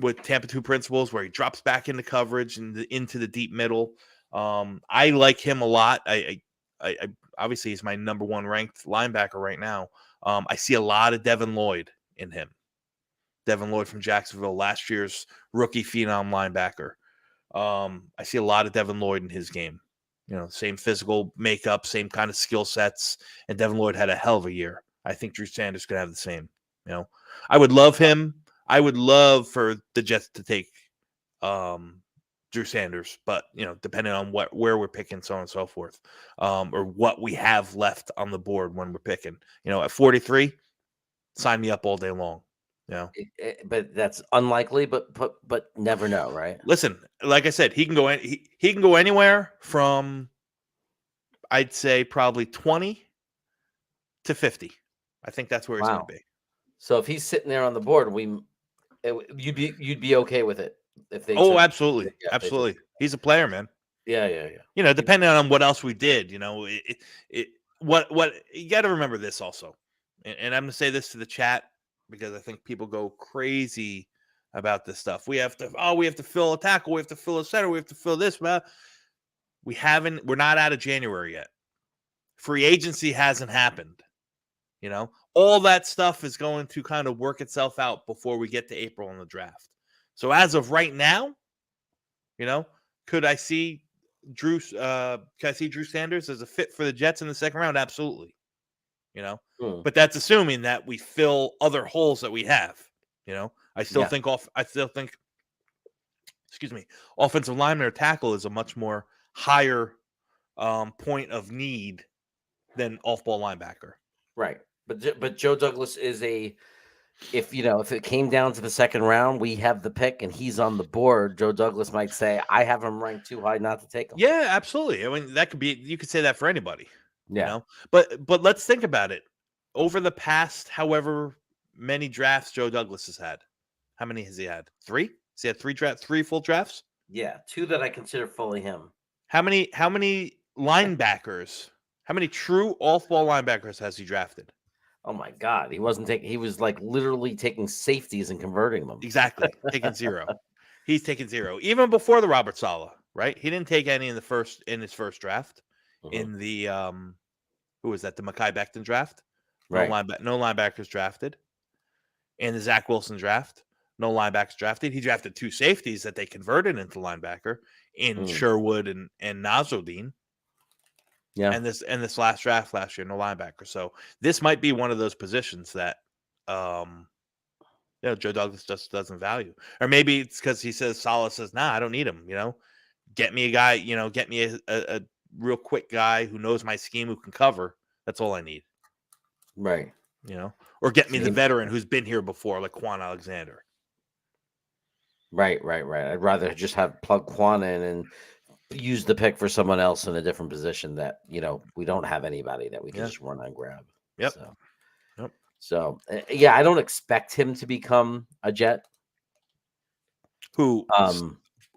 with Tampa 2 principles where he drops back into coverage and into the deep middle. I like him a lot. I obviously he's my number one ranked linebacker right now. I see a lot of Devin Lloyd in him. Devin Lloyd from Jacksonville, last year's rookie phenom linebacker. I see a lot of Devin Lloyd in his game. Same physical makeup, same kind of skill sets, and Devin Lloyd had a hell of a year. I think Drew Sanders could have the same. I would love him. I would love for the Jets to take Drew Sanders, but depending on where we're picking, so on and so forth, or what we have left on the board when we're picking. At 43, sign me up all day long. But that's unlikely. But never know, right? Listen, like I said, he can go anywhere from, I'd say, probably 20 to 50. I think that's where he's going to be. So if he's sitting there on the board, you'd be okay with it if they. Oh, absolutely, absolutely. He's a player, man. Yeah. Depending on what else we did, what you got to remember this also, and I'm going to say this to the chat because I think people go crazy about this stuff. We have to fill a tackle, we have to fill a center, we have to fill this. We're not out of January yet. Free agency hasn't happened. All that stuff is going to kind of work itself out before we get to April in the draft. So as of right now, could I see Drew Sanders as a fit for the Jets in the second round? Absolutely. But that's assuming that we fill other holes that we have. I still think offensive lineman or tackle is a much more higher point of need than off-ball linebacker. Right. But Joe Douglas is if it came down to the second round, we have the pick and he's on the board, Joe Douglas might say, I have him ranked too high not to take him. Yeah, absolutely. I mean, you could say that for anybody. Yeah. But let's think about it. Over the past however many drafts Joe Douglas has had, how many has he had? 3? Has he had 3 full drafts? Yeah, 2 that I consider fully him. How many linebackers? How many true off-ball linebackers has he drafted? Oh my God, he was like literally taking safeties and converting them. Exactly, taking 0. He's taking 0 even before the Robert Saleh, right? He didn't take any in his first draft. Mm-hmm. In the who was that? The Mekhi Becton draft. Right. No linebackers drafted. In the Zach Wilson draft. no linebackers drafted. He drafted 2 safeties that they converted into linebacker in Sherwood and Nasruddin. Yeah. And this last draft last year, no linebacker. So this might be one of those positions that Joe Douglas just doesn't value. Or maybe it's because he says Saleh says, nah, I don't need him. Get me a guy, get me a real quick guy who knows my scheme, who can cover. That's all I need. Right. Or get me the veteran who's been here before, like Quan Alexander. Right. I'd rather just plug Quan in and use the pick for someone else in a different position that, we don't have anybody that we can just run and grab. Yep. So, I don't expect him to become a Jet. Who are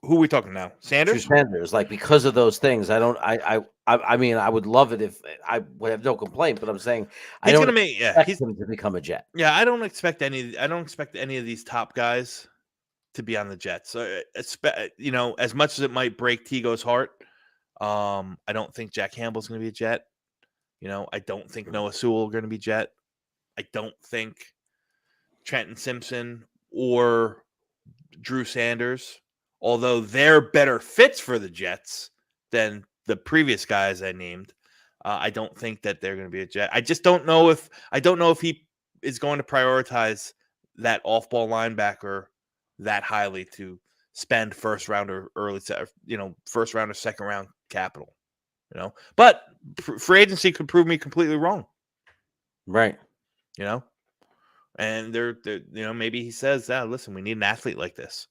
we talking now? Sanders? Sanders, because of those things, I mean, I would love it if I would have no complaint, but I'm saying I don't expect him to become a Jet. Yeah, I don't expect any of these top guys to be on the Jets. So, as much as it might break Tigo's heart, I don't think Jack Campbell's going to be a Jet. I don't think Noah Sewell going to be Jet. I don't think Trenton Simpson or Drew Sanders, although they're better fits for the Jets than the previous guys I named. I don't think that they're going to be a Jet. I just don't know if he is going to prioritize that off-ball linebacker that highly to spend first round or second round capital. But free agency could prove me completely wrong. Right. And they're maybe he says, listen, we need an athlete like this.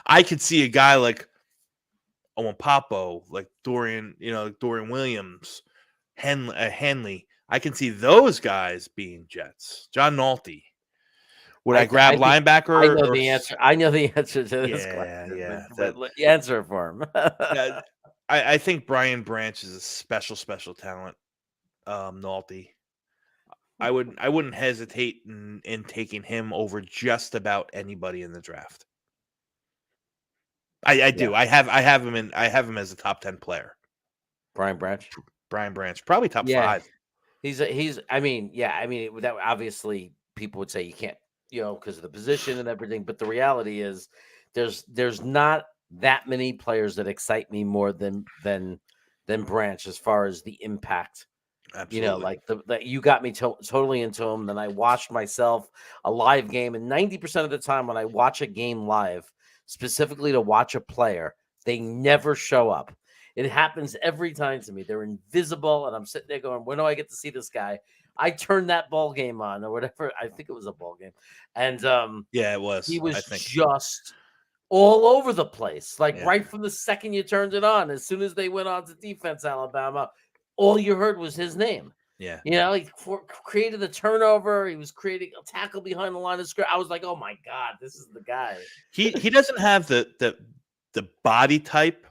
I could see a guy like Owen Pappoe, like Dorian Williams, Henley. I can see those guys being Jets. John Nolte. Would I grab linebacker? I know the answer. I know the answer to this question. Yeah. Answer for him. I think Brian Branch is a special talent. Nolte. I wouldn't hesitate in taking him over just about anybody in the draft. I do. I have him as a top 10 player. Brian Branch, probably top 5. That obviously people would say you can't, because of the position and everything. But the reality is, there's not that many players that excite me more than Branch as far as the impact. Absolutely. That you got me totally into him. Then I watched myself a live game, and 90% of the time when I watch a game live, specifically to watch a player, they never show up. It happens every time to me. They're invisible, and I'm sitting there going, when do I get to see this guy? I turned that ball game on or whatever. I think it was a ball game. And it was. He was just all over the place. Right from the second you turned it on, as soon as they went on to defense, Alabama, all you heard was his name. Yeah. He created the turnover. He was creating a tackle behind the line of scrimmage. I was like, oh my God, this is the guy. He doesn't have the body type,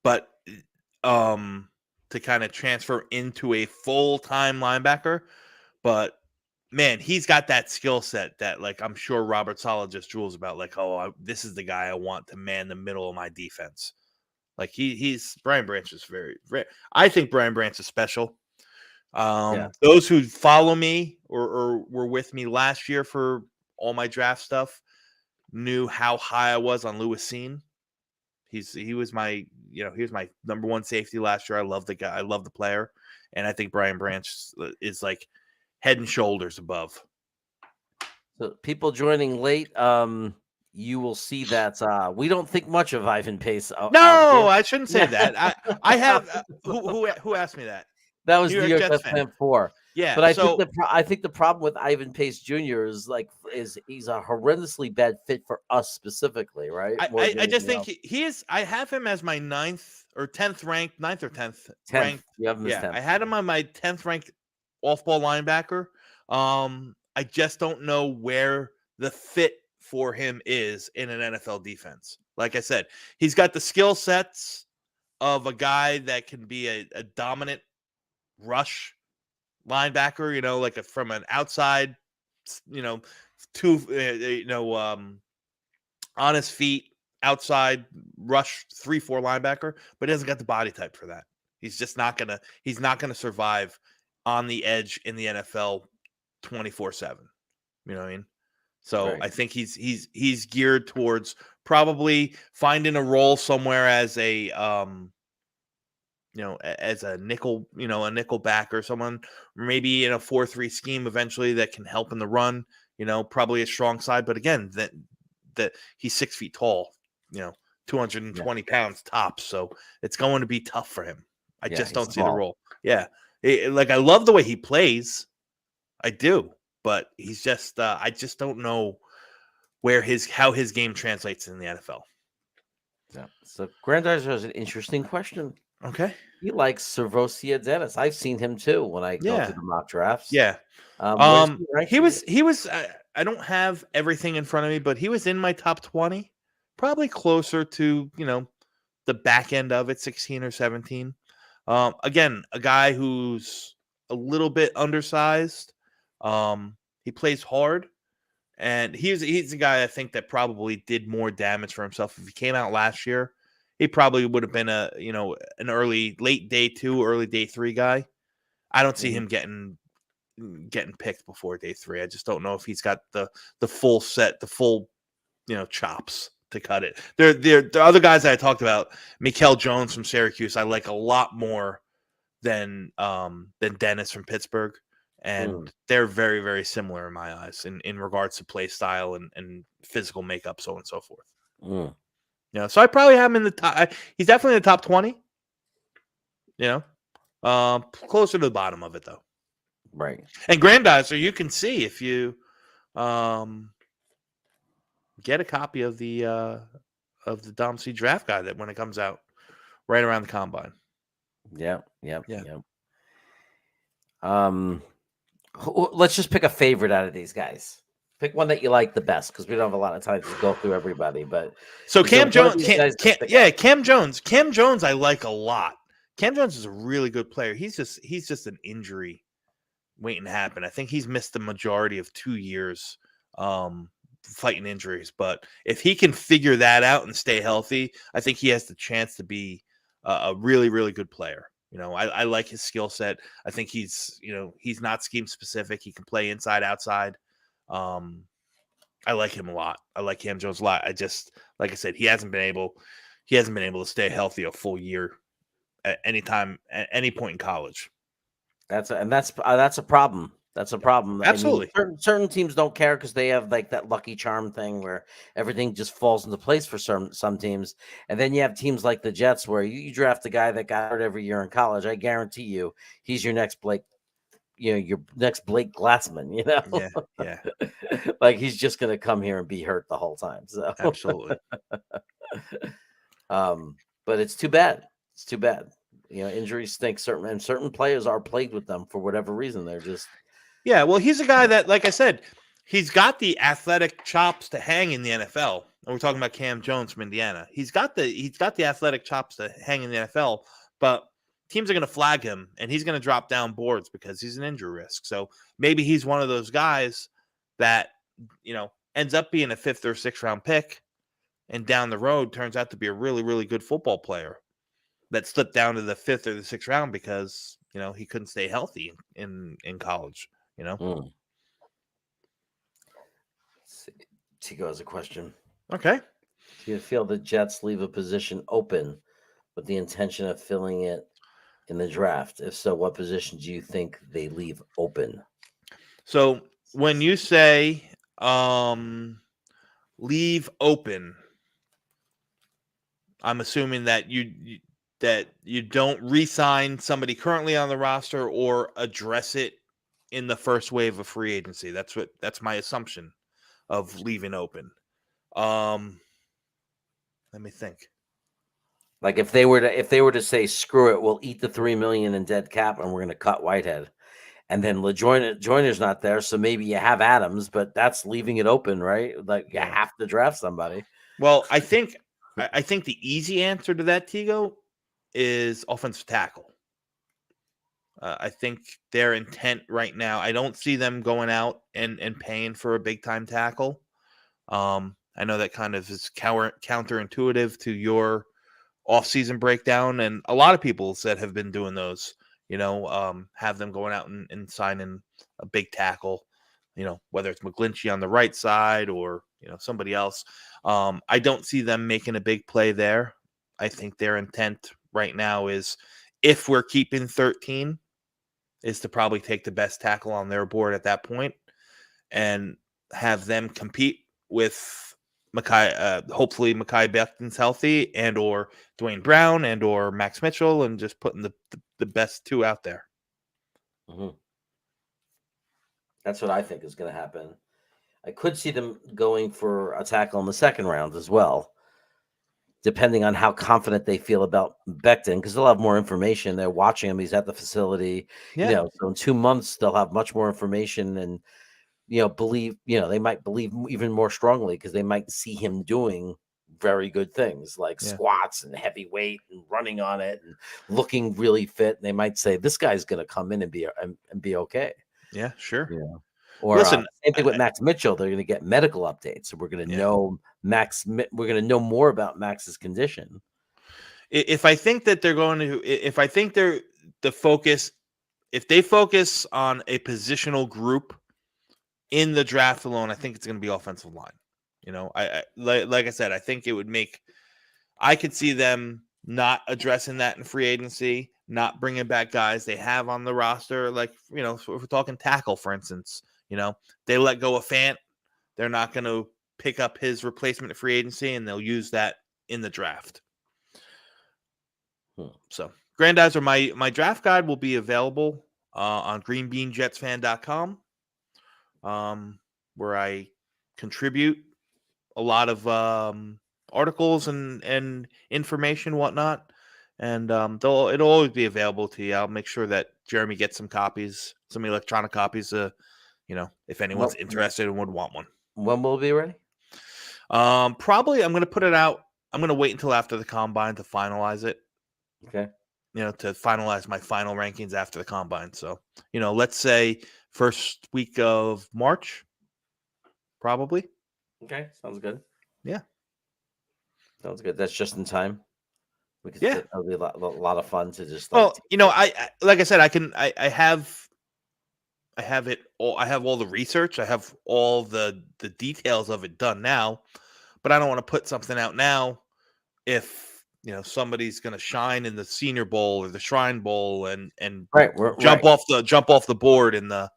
but to kind of transfer into a full-time linebacker. But man, he's got that skill set that I'm sure Robert Saleh just drools about. This is the guy I want to man the middle of my defense. Brian Branch is very, very. I think Brian Branch is special. Those who follow me or were with me last year for all my draft stuff knew how high I was on Lewis Seen. He was my number 1 safety last year. I love the guy. I love the player. And I think Brian Branch is head and shoulders above. So people joining late, you will see that we don't think much of Ivan Pace. No, I shouldn't say that. I have who asked me that? That was New York Jets fan 4. Yeah, but I think the problem with Ivan Pace Jr. is he's a horrendously bad fit for us specifically, right? I just think he is. I have him as my 9th or 10th ranked, 9th or 10th ranked. You have him as 10th. I had him on my 10th ranked off-ball linebacker. I just don't know where the fit for him is in an NFL defense. Like I said, he's got the skill sets of a guy that can be a dominant rush linebacker, from an outside, on his feet, outside rush 3-4 linebacker, but he hasn't got the body type for that. He's just not gonna survive on the edge in the NFL 24/7. You know what I mean? So Right. I think he's geared towards probably finding a role somewhere as a as a nickel, a nickel back or someone maybe in a 4-3 scheme eventually that can help in the run, probably a strong side. But again, that he's 6 feet tall, 220 pounds tops. So it's going to be tough for him. I just he's don't see the small. role. Yeah. Like I love the way he plays. I do, but he's just I just don't know how his game translates in the NFL. Yeah. So Grandizer has an interesting question. Okay. He likes Servosia Dennis. I've seen him too when I go through the mock drafts. Yeah. Where's he ranked for you? He was I don't have everything in front of me, but he was in my top 20, probably closer to, the back end of it, 16 or 17. Again, a guy who's a little bit undersized. He plays hard, and he's a guy I think that probably did more damage for himself. If he came out last year, he probably would have been an late day 2, early day 3 guy. I don't see him getting picked before day 3. I just don't know if he's got the full set, the full chops to cut it. There are other guys that I talked about. Mikael Jones from Syracuse, I like a lot more than Dennis from Pittsburgh, and they're very, very similar in my eyes in regards to play style and physical makeup, so on and so forth. So I probably have him in the top. He's definitely in the top 20. Closer to the bottom of it though. Right. And Grandizer, you can see if you get a copy of the Dom C draft guide that when it comes out right around the combine. Yeah. Let's just pick a favorite out of these guys. Pick one that you like the best, because we don't have a lot of time to go through everybody. But so Cam Jones, Cam Jones, I like a lot. Cam Jones is a really good player. He's just an injury waiting to happen. I think he's missed the majority of 2 years fighting injuries. But if he can figure that out and stay healthy, I think he has the chance to be a really, really good player. I like his skill set. I think he's not scheme specific. He can play inside, outside. I like him a lot. I like Cam Jones a lot. I just, like I said, he hasn't been able to stay healthy a full year at any time, at any point in college. That's a problem. That's a problem. Absolutely. I mean, certain teams don't care because they have like that lucky charm thing where everything just falls into place for some teams. And then you have teams like the Jets where you draft a guy that got hurt every year in college. I guarantee you he's your next Blake, your next Blake Glassman, Yeah. Like he's just going to come here and be hurt the whole time. So absolutely. But it's too bad. It's too bad. Injuries stink. Certain players are plagued with them for whatever reason. They're just. Yeah, well, he's a guy that, like I said, he's got the athletic chops to hang in the NFL. And we're talking about Cam Jones from Indiana. He's got the athletic chops to hang in the NFL, but teams are going to flag him, and he's going to drop down boards because he's an injury risk. So maybe he's one of those guys that ends up being a 5th or 6th round pick, and down the road turns out to be a really, really good football player that slipped down to the 5th or the 6th round because he couldn't stay healthy in college. Tigo has a question. Okay. Do you feel the Jets leave a position open with the intention of filling it in the draft? If so, what position do you think they leave open? So when you say leave open, I'm assuming that you don't re-sign somebody currently on the roster or address it in the first wave of free agency. That's my assumption of leaving open. Let me think. Like if they were to say, screw it, we'll eat the $3 million in dead cap and we're going to cut Whitehead, and then Joyner's not there, so maybe you have Adams, but that's leaving it open, right? Like you have to draft somebody. Well, I think the easy answer to that, Tigo, is offensive tackle. I think their intent right now, I don't see them going out and paying for a big time tackle. I know that kind of is counterintuitive to your offseason breakdown, and a lot of people that have been doing those, have them going out and signing a big tackle. whether it's McGlinchey on the right side or, somebody else. I don't see them making a big play there. I think their intent right now is, if we're keeping 13, is to probably take the best tackle on their board at that point and have them compete with hopefully Mekhi Becton's healthy, and or Dwayne Brown, and or Max Mitchell, and just putting the best two out there. Mm-hmm. That's what I think is going to happen. I could see them going for a tackle in the second round as well, depending on how confident they feel about Becton, because they'll have more information. They're watching him. He's at the facility. Yeah. So in 2 months, they'll have much more information and, believe, they might believe even more strongly because they might see him doing very good things like squats and heavy weight and running on it and looking really fit. And they might say, this guy's going to come in and be okay. Yeah, sure. Yeah. Or listen, same thing with Max Mitchell. They're going to get medical updates. So we're going to know we're going to know more about Max's condition. If I think that they're going to, if I think they're the focus, if they focus on a positional group in the draft alone, I think it's going to be offensive line. I like I said, I think it would make, I could see them not addressing that in free agency, not bringing back guys they have on the roster. Like, if we're talking tackle, for instance, they let go of Fant. They're not going to pick up his replacement at free agency, and they'll use that in the draft. So Grandizer, my draft guide will be available on greenbeanjetsfan.com, where I contribute a lot of articles and information, whatnot. And it'll always be available to you. I'll make sure that Jeremy gets some copies, some electronic copies, if anyone's interested and would want one. When will it be ready? Probably I'm going to put it out. I'm going to wait until after the combine to finalize it. Okay. To finalize my final rankings after the combine. So, let's say first week of March, probably. Okay. Sounds good. Yeah. Sounds good. That's just in time. It'll be a lot of fun to just. I like I said, I have it all. I have all the research. I have all the details of it done now, but I don't want to put something out now if somebody's going to shine in the Senior Bowl or the Shrine Bowl and jump off the board in the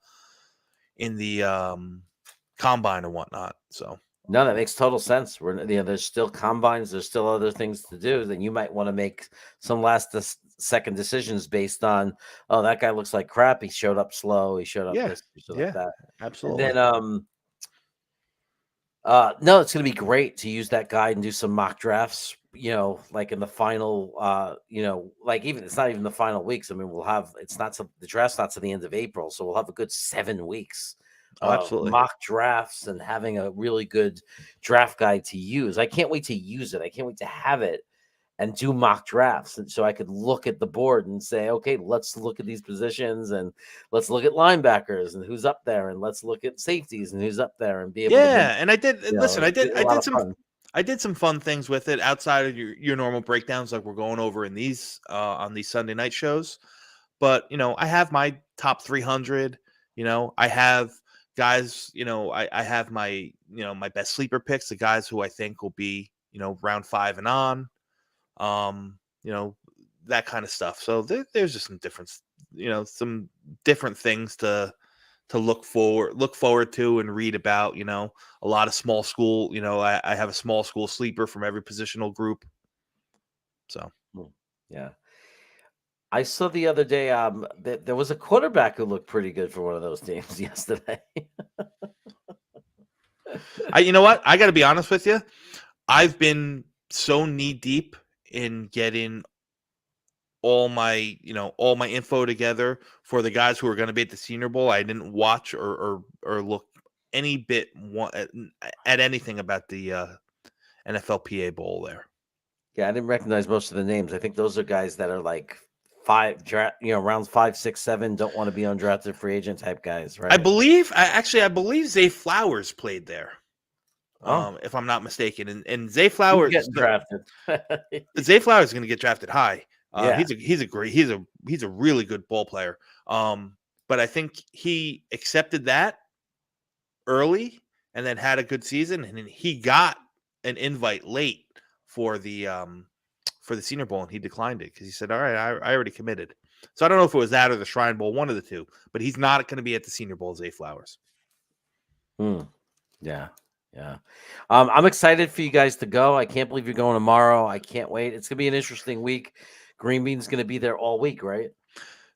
combine and whatnot. So no, that makes total sense. There's still combines. There's still other things to do. Then you might want to make some second decisions based on, oh, that guy looks like crap. He showed up slow. He showed up this. He showed up that. Absolutely. And then no, it's going to be great to use that guide and do some mock drafts. Like in the final, like even it's not even the final weeks. I mean, the draft's not to the end of April, so we'll have a good 7 weeks. Absolutely. Mock drafts and having a really good draft guide to use. I can't wait to use it. I can't wait to have it and do mock drafts. And so I could look at the board and say, okay, let's look at these positions and let's look at linebackers and who's up there. And let's look at safeties and who's up there and be able to. And I did, listen, I did some fun things with it outside of your normal breakdowns, like we're going over in these, on these Sunday night shows. But, I have my top 300, I have guys, I have my, my best sleeper picks, the guys who I think will be, round 5 and on, that kind of stuff. So there's just some different things to look forward to and read about, a lot of small school, I have a small school sleeper from every positional group. So, yeah. I saw the other day there was a quarterback who looked pretty good for one of those teams yesterday. You know what? I got to be honest with you. I've been so knee deep in getting all my info together for the guys who are going to be at the Senior Bowl. I didn't watch or look any bit at anything about the NFLPA Bowl there. Yeah, I didn't recognize most of the names. I think those are guys that are like rounds 5, 6, 7, don't want to be undrafted free agent type guys, right? I believe Zay Flowers played there. If I'm not mistaken, and Zay Flowers getting drafted. Zay Flowers is going to get drafted high. He's a really good ball player. But I think he accepted that early and then had a good season, and then he got an invite late for the Senior Bowl, and he declined it because he said, "All right, I already committed." So I don't know if it was that or the Shrine Bowl, one of the two, but he's not going to be at the Senior Bowl as Zay Flowers. Yeah. I'm excited for you guys to go. I can't believe you're going tomorrow. I can't wait. It's gonna be an interesting week. Green Bean's gonna be there all week, right?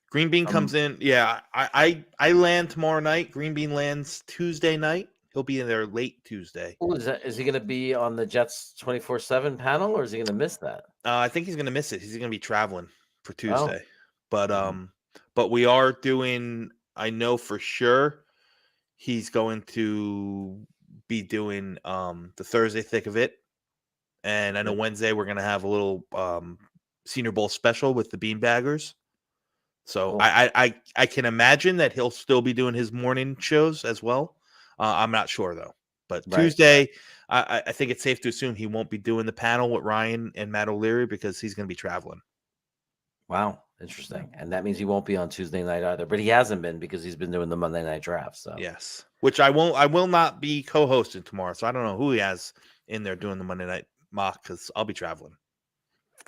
Green Bean comes in. Yeah, I land tomorrow night. Green Bean lands Tuesday night. He'll be in there late Tuesday. Ooh, is he gonna be on the Jets 24/7 panel, or is he gonna miss that? I think he's gonna miss it. He's gonna be traveling for Tuesday. Oh. But we are doing. I know for sure he's going to be doing the Thursday thick of it, and I know Wednesday we're gonna have a little Senior Bowl special with the Beanbaggers. So Cool. I can imagine that he'll still be doing his morning shows as well. I'm not sure though. But Right. Tuesday, I think it's safe to assume he won't be doing the panel with Ryan and Matt O'Leary because he's going to be traveling. Wow, interesting. And that means he won't be on Tuesday night either. But he hasn't been because he's been doing the Monday night draft. So yes, which I will not be co-hosting tomorrow. So I don't know who he has in there doing the Monday night mock because I'll be traveling.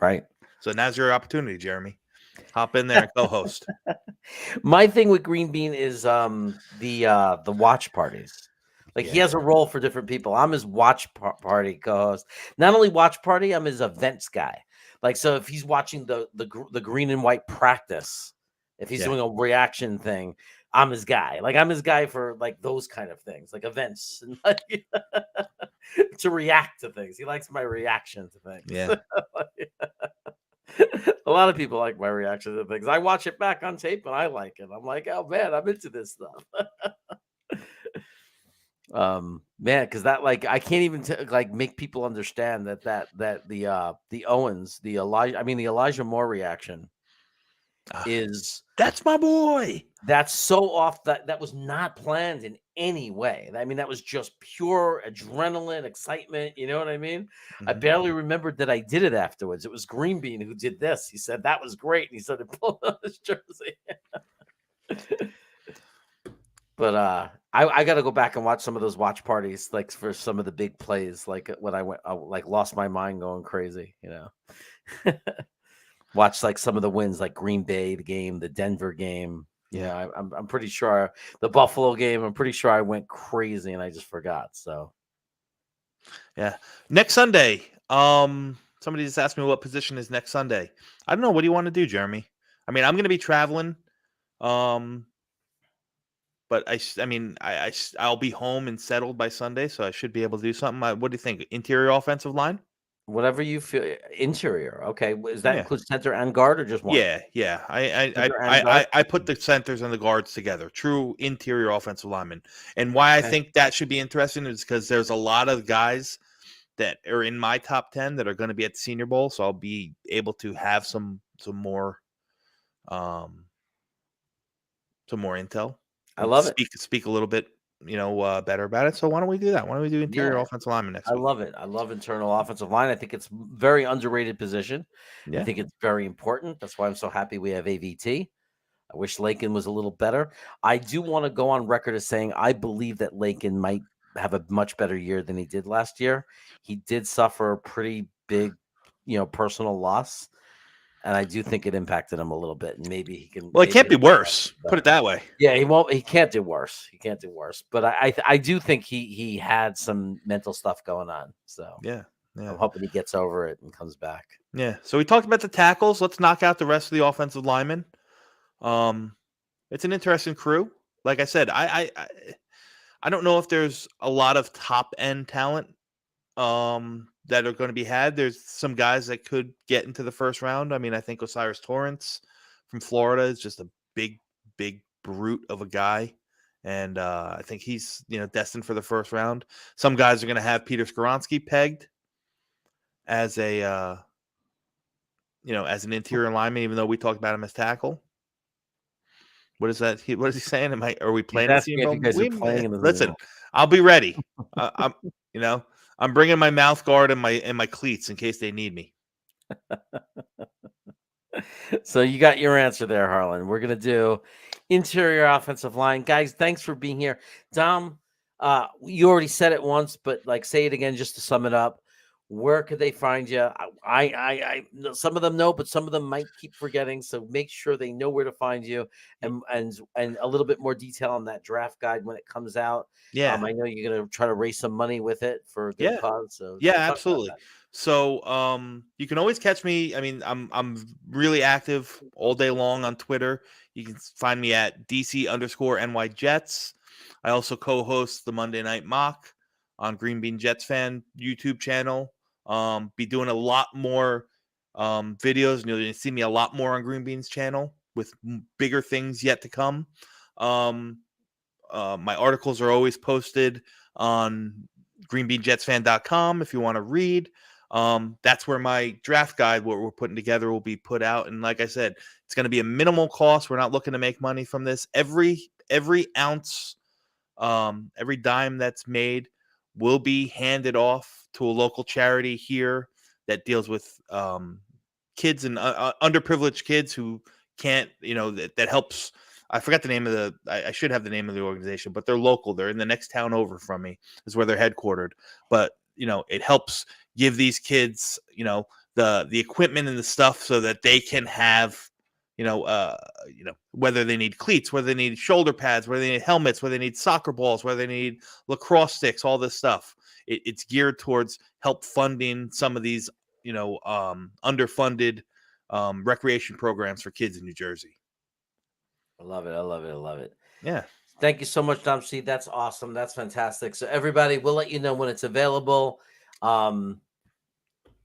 Right. So now's your opportunity, Jeremy. Hop in there and co-host. My thing with Green Bean is the watch parties. Like he has a role for different people. I'm his watch party co-host. Not only watch party, I'm his events guy. Like so, if he's watching the green and white practice, if he's doing a reaction thing, I'm his guy. Like I'm his guy for like those kind of things, like events and like, to react to things. He likes my reaction to things. Yeah. A lot of people like my reaction to things. I watch it back on tape and I like it. I'm like, oh man, I'm into this stuff. Man, because that like I can't even like make people understand that the Owens, the Elijah Moore reaction is that's my boy. That's so off that was not planned in any way. I mean, that was just pure adrenaline, excitement. You know what I mean? I barely remembered that I did it afterwards. It was Green Bean who did this. He said that was great, and he started pulling on his jersey. But I got to go back and watch some of those watch parties, like for some of the big plays, like when I went, like lost my mind going crazy, you know. Watch like some of the wins, like Green Bay, the game, the Denver game. Yeah, I'm pretty sure the Buffalo game. I'm pretty sure I went crazy and I just forgot. So, yeah, next Sunday. Somebody just asked me what position is next Sunday. I don't know. What do you want to do, Jeremy? I mean, I'm going to be traveling. But I'll be home and settled by Sunday, so I should be able to do something. What do you think? Interior offensive line? Whatever you feel. Interior, okay. Is that include center and guard or just one? Yeah. I put the centers and the guards together. True interior offensive linemen. And why I think that should be interesting is because there's a lot of guys that are in my top 10 that are going to be at the Senior Bowl, so I'll be able to have some more intel. I love it. Speak a little bit, better about it. So why don't we do that? Why don't we do interior offensive lineman next week? I love it. I love internal offensive line. I think it's very underrated position. Yeah. I think it's very important. That's why I'm so happy we have AVT. I wish Lakin was a little better. I do want to go on record as saying I believe that Lakin might have a much better year than he did last year. He did suffer a pretty big, personal loss. And I do think it impacted him a little bit. And maybe he can. Well, it can't be worse. Put it that way. Yeah, he won't. He can't do worse. He can't do worse. But I do think he had some mental stuff going on. So yeah. I'm hoping he gets over it and comes back. Yeah. So we talked about the tackles. Let's knock out the rest of the offensive linemen. It's an interesting crew. Like I said, I don't know if there's a lot of top end talent. That are going to be had. There's some guys that could get into the first round. I mean, I think Osiris Torrance from Florida is just a big brute of a guy. And I think he's, destined for the first round. Some guys are going to have Peter Skoronski pegged as as an interior lineman, even though we talked about him as tackle. What is that? What is he saying? Are we playing? Listen, I'll be ready. I'm bringing my mouth guard and my cleats in case they need me. So you got your answer there, Harlan. We're going to do interior offensive line. Guys, thanks for being here. Dom, You already said it once, but like say it again just to sum it up. Where could they find you? Some of them know, but some of them might keep forgetting. So make sure they know where to find you, and a little bit more detail on that draft guide when it comes out. Yeah. I know you're gonna try to raise some money with it for a good Yeah. cause. So Yeah, talk about absolutely. that. So you can always catch me. I mean, I'm really active all day long on Twitter. You can find me at DC_NY Jets. I also co-host the Monday Night Mock on Green Bean Jets fan YouTube channel. Be doing a lot more videos, and you'll see me a lot more on Green Bean's channel with bigger things yet to come. My articles are always posted on greenbeanjetsfan.com if you want to read. That's where my draft guide, what we're putting together, will be put out. And like I said, it's going to be a minimal cost. We're not looking to make money from this. Every ounce, every dime that's made will be handed off to a local charity here that deals with kids and underprivileged kids who can't, that helps. I forgot the name of I should have the name of the organization, but they're local. They're in the next town over from me is where they're headquartered. But, it helps give these kids, the equipment and the stuff so that they can have, whether they need cleats, whether they need shoulder pads, whether they need helmets, whether they need soccer balls, whether they need lacrosse sticks, all this stuff. It's geared towards help funding some of these, underfunded recreation programs for kids in New Jersey. I love it. Yeah. Thank you so much, Dom C. That's awesome. That's fantastic. So everybody, we'll let you know when it's available. And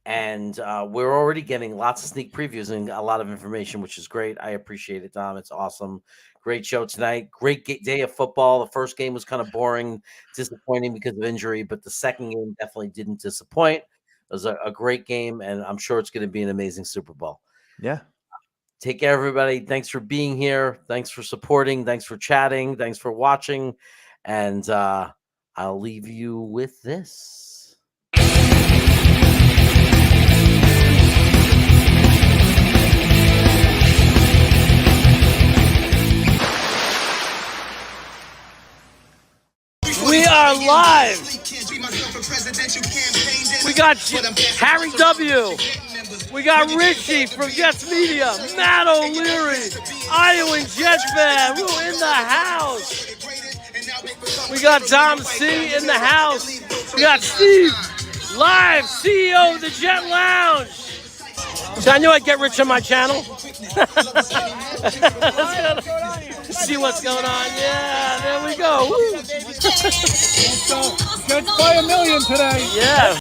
we're already getting lots of sneak previews and a lot of information, which is great. I appreciate it, Dom. It's awesome. Great show tonight. Great day of football. The first game was kind of boring, disappointing because of injury, but the second game definitely didn't disappoint. It was a great game, and I'm sure it's going to be an amazing Super Bowl. Yeah. Take care, everybody. Thanks for being here. Thanks for supporting. Thanks for chatting. Thanks for watching. And I'll leave you with this. We are live. We got Harry W. We got Richie from Jets Media, Matt O'Leary, Iowa Jets fan, we're in the house. We got Dom C in the house. We got Steve, live, CEO of the Jet Lounge. So I knew I'd get rich on my channel. See what's going on. Yeah, there we go. Jets by 1 million today. Yeah.